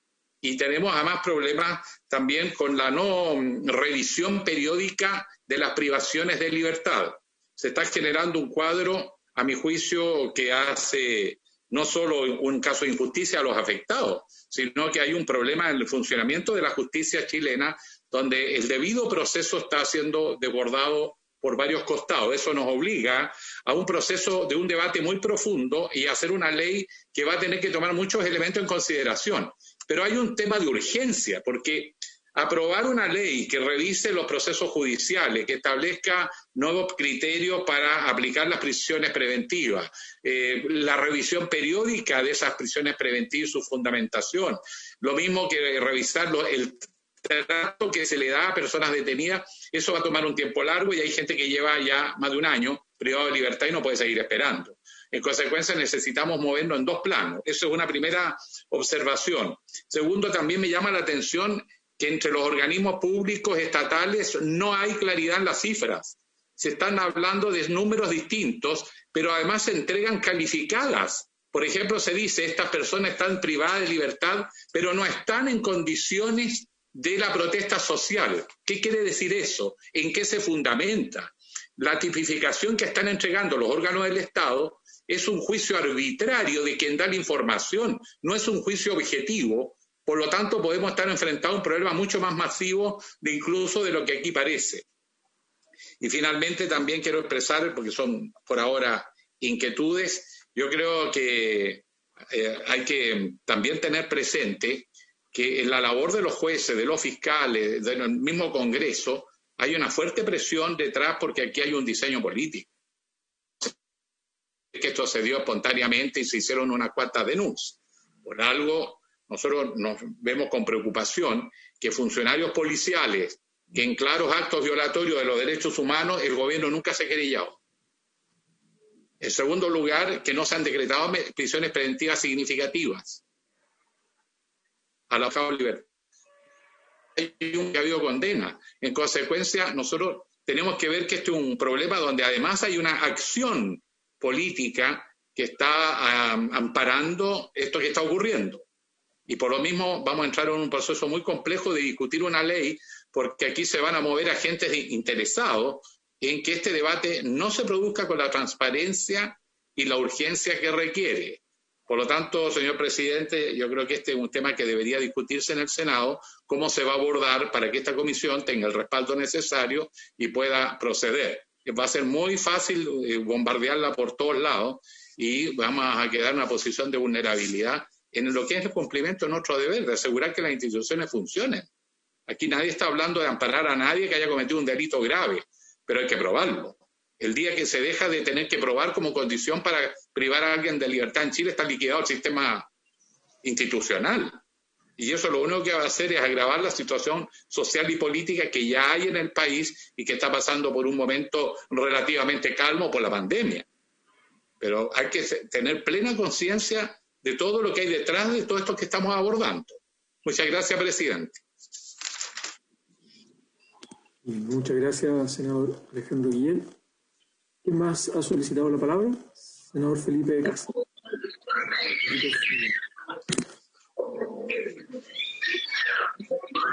y tenemos además problemas también con la no revisión periódica de las privaciones de libertad. Se está generando un cuadro, a mi juicio, que hace no solo un caso de injusticia a los afectados, sino que hay un problema en el funcionamiento de la justicia chilena, donde el debido proceso está siendo desbordado por varios costados. Eso nos obliga a un proceso de un debate muy profundo y a hacer una ley que va a tener que tomar muchos elementos en consideración. Pero hay un tema de urgencia, porque aprobar una ley que revise los procesos judiciales, que establezca nuevos criterios para aplicar las prisiones preventivas, la revisión periódica de esas prisiones preventivas y su fundamentación, lo mismo que revisar el trato que se le da a personas detenidas, eso va a tomar un tiempo largo y hay gente que lleva ya más de 1 año privado de libertad y no puede seguir esperando. En consecuencia, necesitamos movernos en 2 planos. Eso es una primera observación. Segundo, también me llama la atención que entre los organismos públicos estatales no hay claridad en las cifras. Se están hablando de números distintos, pero además se entregan calificadas. Por ejemplo, se dice, estas personas están privadas de libertad, pero no están en condiciones de la protesta social. ¿Qué quiere decir eso? ¿En qué se fundamenta? la tipificación que están entregando los órganos del Estado es un juicio arbitrario de quien da la información, no es un juicio objetivo. Por lo tanto, podemos estar enfrentados a un problema mucho más masivo de incluso de lo que aquí parece. Y finalmente también quiero expresar, porque son por ahora inquietudes, yo creo que hay que también tener presente que en la labor de los jueces, de los fiscales, del mismo Congreso, hay una fuerte presión detrás porque aquí hay un diseño político. Que esto se dio espontáneamente y se hicieron unas cuantas denuncias. Por algo, nosotros nos vemos con preocupación que funcionarios policiales que en claros actos violatorios de los derechos humanos el gobierno nunca se ha querellado. En segundo lugar, que no se han decretado prisiones preventivas significativas a la libertad. Que ha habido condena. En consecuencia, nosotros tenemos que ver que este es un problema donde además hay una acción política que está amparando esto que está ocurriendo. Y por lo mismo vamos a entrar en un proceso muy complejo de discutir una ley, porque aquí se van a mover agentes interesados en que este debate no se produzca con la transparencia y la urgencia que requiere. Por lo tanto, señor presidente, yo creo que este es un tema que debería discutirse en el Senado, cómo se va a abordar para que esta comisión tenga el respaldo necesario y pueda proceder. Va a ser muy fácil bombardearla por todos lados y vamos a quedar en una posición de vulnerabilidad en lo que es el cumplimiento de nuestro deber, de asegurar que las instituciones funcionen. Aquí nadie está hablando de amparar a nadie que haya cometido un delito grave, pero hay que probarlo. El día que se deja de tener que probar como condición para privar a alguien de libertad en Chile, está liquidado el sistema institucional. Y eso lo único que va a hacer es agravar la situación social y política que ya hay en el país y que está pasando por un momento relativamente calmo por la pandemia. Pero hay que tener plena conciencia de todo lo que hay detrás de todo esto que estamos abordando. Muchas gracias, presidente. Muchas gracias, senador Alejandro Guillén. ¿Quién más ha solicitado la palabra? Senador Felipe Castro.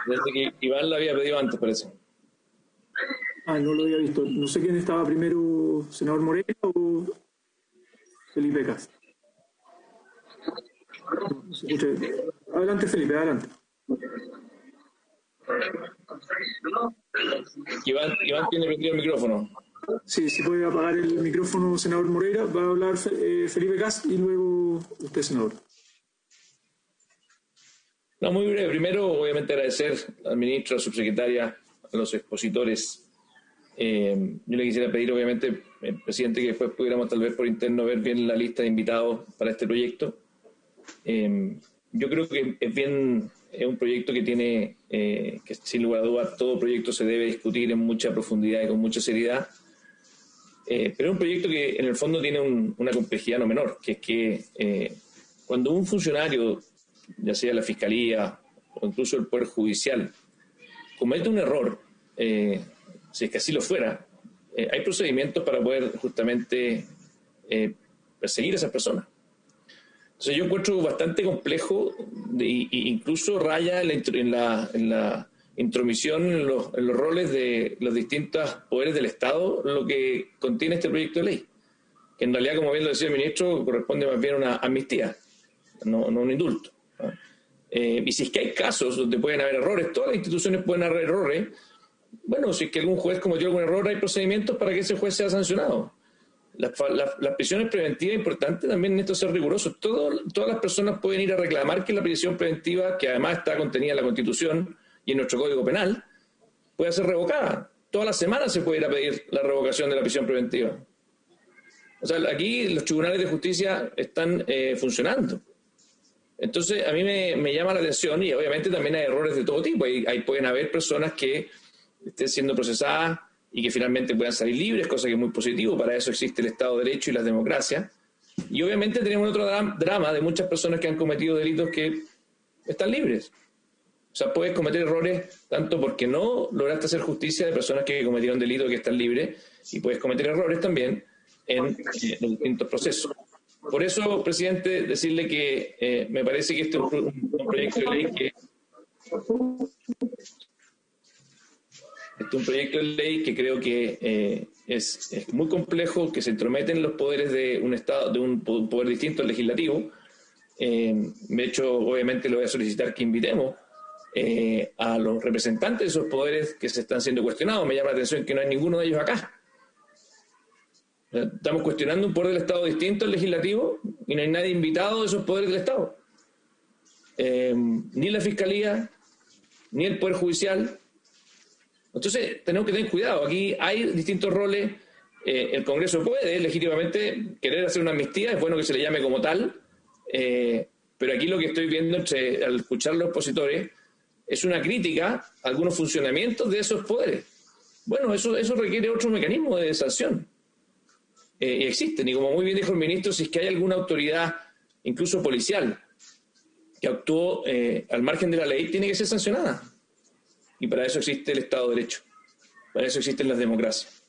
Desde que Iván la había pedido antes, parece. Ah, no lo había visto. No sé quién estaba primero, senador Moreno o Felipe Castro. No se escucha. Adelante, Felipe, adelante. Iván tiene prendido el micrófono. Sí, si puede apagar el micrófono, senador Moreira. Va a hablar Felipe Cas y luego usted, senador. No, muy breve. Primero, obviamente, agradecer al ministro, a la subsecretaria, a los expositores. Yo le quisiera pedir, obviamente, presidente, que después pudiéramos tal vez por interno ver bien la lista de invitados para este proyecto. Yo creo que es un proyecto que tiene, que sin lugar a dudas, todo proyecto se debe discutir en mucha profundidad y con mucha seriedad. Pero es un proyecto que en el fondo tiene una complejidad no menor, que es que cuando un funcionario, ya sea la Fiscalía o incluso el Poder Judicial, comete un error, si es que así lo fuera, hay procedimientos para poder justamente perseguir a esas personas. Entonces yo encuentro bastante complejo e incluso raya en la intromisión en los roles de los distintos poderes del Estado lo que contiene este proyecto de ley, que en realidad, como bien lo decía el ministro, corresponde más bien a una amnistía, no un indulto. Y si es que hay casos donde pueden haber errores, todas las instituciones pueden haber errores, bueno, si es que algún juez cometió algún error, hay procedimientos para que ese juez sea sancionado. Las prisiones preventivas es importante también en esto ser rigurosos. Todas las personas pueden ir a reclamar que la prisión preventiva, que además está contenida en la Constitución y en nuestro Código Penal, pueda ser revocada. Todas las semanas se puede ir a pedir la revocación de la prisión preventiva. O sea, aquí los tribunales de justicia están funcionando. Entonces, a mí me llama la atención, y obviamente también hay errores de todo tipo. Ahí pueden haber personas que estén siendo procesadas y que finalmente puedan salir libres, cosa que es muy positivo. Para eso existe el Estado de Derecho y las democracias. Y obviamente tenemos otro drama de muchas personas que han cometido delitos que están libres. O sea, puedes cometer errores tanto porque no lograste hacer justicia de personas que cometieron delitos que están libres, y puedes cometer errores también en distintos procesos. Por eso, presidente, decirle que me parece que este es un proyecto de ley que... Este es un proyecto de ley que creo que es muy complejo, que se entrometen los poderes de un Estado, de un poder distinto al legislativo. De hecho, obviamente le voy a solicitar que invitemos a los representantes de esos poderes que se están siendo cuestionados. Me llama la atención que no hay ninguno de ellos acá. Estamos cuestionando un poder del Estado distinto al legislativo y no hay nadie invitado de esos poderes del Estado. Ni la Fiscalía, ni el Poder Judicial. Entonces, tenemos que tener cuidado. Aquí hay distintos roles. El Congreso puede legítimamente querer hacer una amnistía, es bueno que se le llame como tal, pero aquí lo que estoy viendo al escuchar a los opositores es una crítica a algunos funcionamientos de esos poderes. Bueno, eso requiere otro mecanismo de sanción. Y existen, y como muy bien dijo el ministro, si es que hay alguna autoridad, incluso policial, que actuó al margen de la ley, tiene que ser sancionada. Y para eso existe el Estado de Derecho, para eso existen las democracias.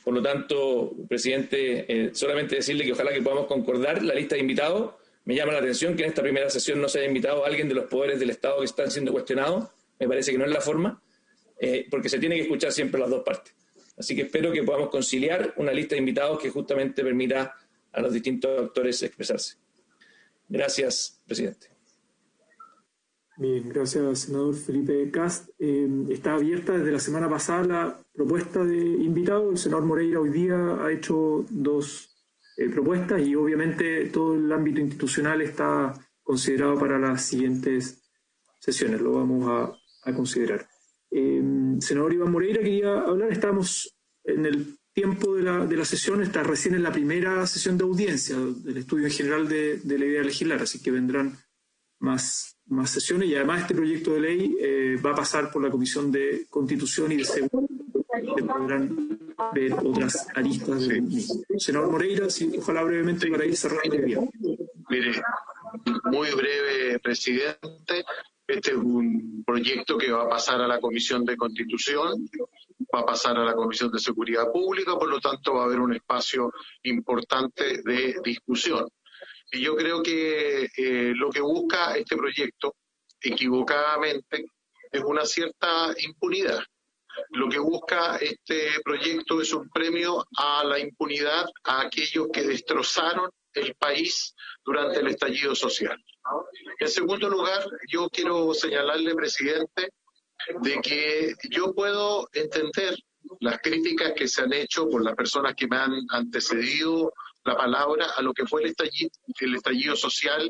Por lo tanto, presidente, solamente decirle que ojalá que podamos concordar la lista de invitados. Me llama la atención que en esta primera sesión no se haya invitado a alguien de los poderes del Estado que están siendo cuestionados. Me parece que no es la forma, porque se tiene que escuchar siempre las dos partes. Así que espero que podamos conciliar una lista de invitados que justamente permita a los distintos actores expresarse. Gracias, presidente. Bien, gracias, senador Felipe Kast. Está abierta desde la semana pasada la propuesta de invitado. El senador Moreira hoy día ha hecho 2 propuestas y obviamente todo el ámbito institucional está considerado para las siguientes sesiones. Lo vamos a considerar. Senador Iván Moreira, quería hablar. Estamos en el tiempo de la sesión, está recién en la primera sesión de audiencia del estudio en general de la idea de legislar, así que vendrán más sesiones y además este proyecto de ley va a pasar por la Comisión de Constitución y de Seguridad, que podrán ver otras aristas del mismo. Senador Moreira, ojalá brevemente para ir cerrando el día. Mire, muy breve, presidente. Este es un proyecto que va a pasar a la Comisión de Constitución, va a pasar a la Comisión de Seguridad Pública, por lo tanto va a haber un espacio importante de discusión. Y yo creo que lo que busca este proyecto, equivocadamente, es una cierta impunidad. Lo que busca este proyecto es un premio a la impunidad a aquellos que destrozaron el país durante el estallido social. En segundo lugar, yo quiero señalarle, presidente, de que yo puedo entender las críticas que se han hecho por las personas que me han antecedido la palabra a lo que fue el estallido social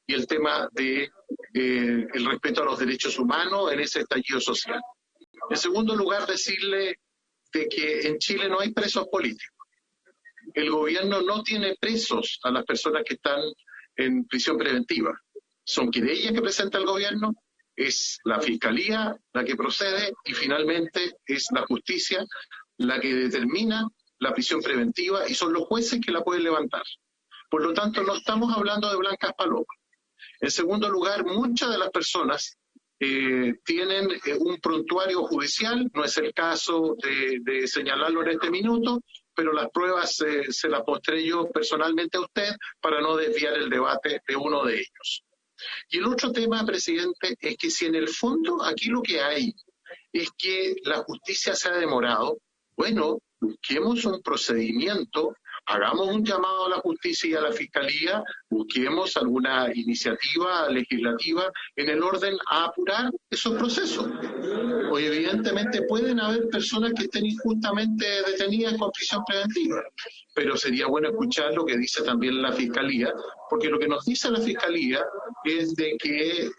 y el tema de el respeto a los derechos humanos en ese estallido social. En segundo lugar, decirle de que en Chile no hay presos políticos. El gobierno no tiene presos a las personas que están en prisión preventiva. Son querellas que presenta el gobierno, es la Fiscalía la que procede y finalmente es la justicia la que determina la prisión preventiva y son los jueces que la pueden levantar. Por lo tanto, no estamos hablando de blancas palomas. En segundo lugar, muchas de las personas tienen un prontuario judicial, no es el caso de señalarlo en este minuto, pero las pruebas se las mostré yo personalmente a usted para no desviar el debate de uno de ellos. Y el otro tema, presidente, es que si en el fondo aquí lo que hay es que la justicia se ha demorado, bueno, busquemos un procedimiento, hagamos un llamado a la justicia y a la fiscalía, busquemos alguna iniciativa legislativa en el orden a apurar esos procesos. Hoy evidentemente pueden haber personas que estén injustamente detenidas con prisión preventiva, pero sería bueno escuchar lo que dice también la fiscalía, porque lo que nos dice la fiscalía es de que,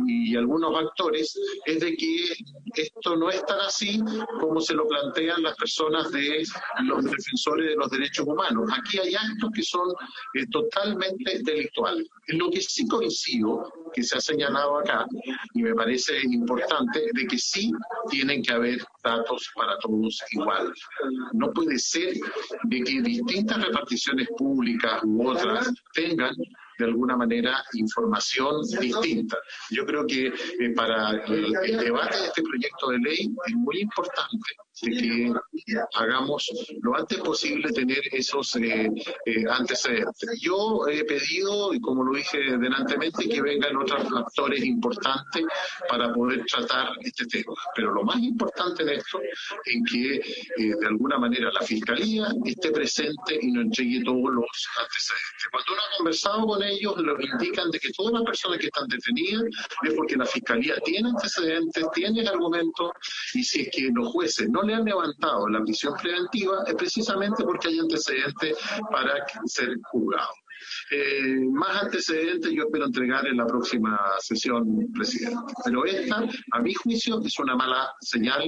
y algunos actores, es de que esto no es tan así como se lo plantean las personas de los defensores de los derechos humanos. Aquí hay actos que son totalmente delictuales. En lo que sí coincido, que se ha señalado acá, y me parece importante, de que sí tienen que haber datos para todos iguales. No puede ser de que distintas reparticiones públicas u otras tengan de alguna manera información distinta. Yo creo que para el debate de este proyecto de ley es muy importante que hagamos lo antes posible tener esos antecedentes. Yo he pedido, y como lo dije delantemente, que vengan otros actores importantes para poder tratar este tema. Pero lo más importante en esto es que de alguna manera la Fiscalía esté presente y nos entregue todos los antecedentes. Cuando uno ha conversado con ellos, nos indican de que todas las personas que están detenidas es porque la Fiscalía tiene antecedentes, tiene argumentos, y si es que los jueces no le han levantado la prisión preventiva es precisamente porque hay antecedentes para ser juzgados. Más antecedentes yo espero entregar en la próxima sesión, presidente. Pero esta, a mi juicio, es una mala señal.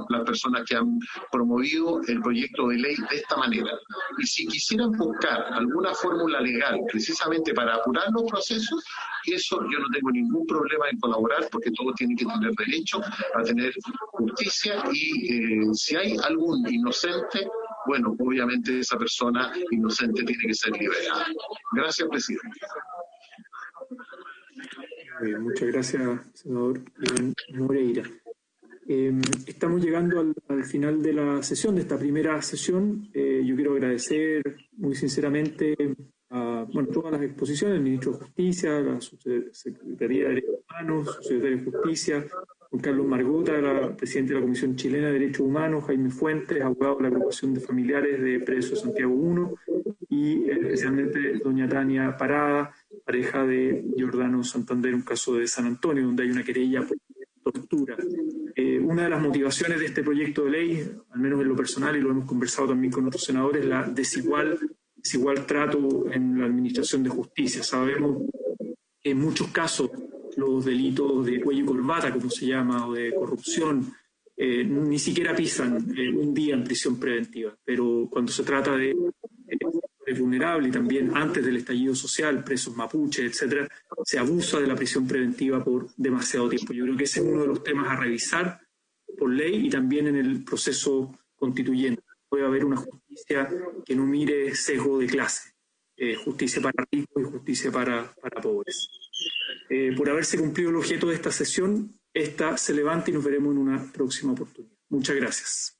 Las personas que han promovido el proyecto de ley de esta manera. Y si quisieran buscar alguna fórmula legal precisamente para apurar los procesos, eso yo no tengo ningún problema en colaborar, porque todos tienen que tener derecho a tener justicia, y si hay algún inocente, bueno, obviamente esa persona inocente tiene que ser liberada. Gracias, presidente. Muchas gracias, senador Iván Moreira. Estamos llegando al final de la sesión, de esta primera sesión. Yo quiero agradecer muy sinceramente a todas las exposiciones, el ministro de Justicia, la Subsecretaría de Derechos Humanos, Subsecretario de Justicia, Juan Carlos Margota, la presidenta de la Comisión Chilena de Derechos Humanos, Jaime Fuentes, abogado de la Agrupación de Familiares de Presos Santiago I, y especialmente doña Tania Parada, pareja de Giordano Santander, un caso de San Antonio, donde hay una querella por tortura. Una de las motivaciones de este proyecto de ley, al menos en lo personal, y lo hemos conversado también con otros senadores, la desigual trato en la administración de justicia. Sabemos que en muchos casos los delitos de cuello y corbata, como se llama, o de corrupción, ni siquiera pisan un día en prisión preventiva. Pero cuando se trata de vulnerables, y también antes del estallido social, presos mapuche, etcétera, se abusa de la prisión preventiva por demasiado tiempo. Yo creo que ese es uno de los temas a revisar por ley y también en el proceso constituyente. Puede haber una justicia que no mire sesgo de clase, justicia para ricos y justicia para pobres. Por haberse cumplido el objeto de esta sesión, esta se levanta y nos veremos en una próxima oportunidad. Muchas gracias.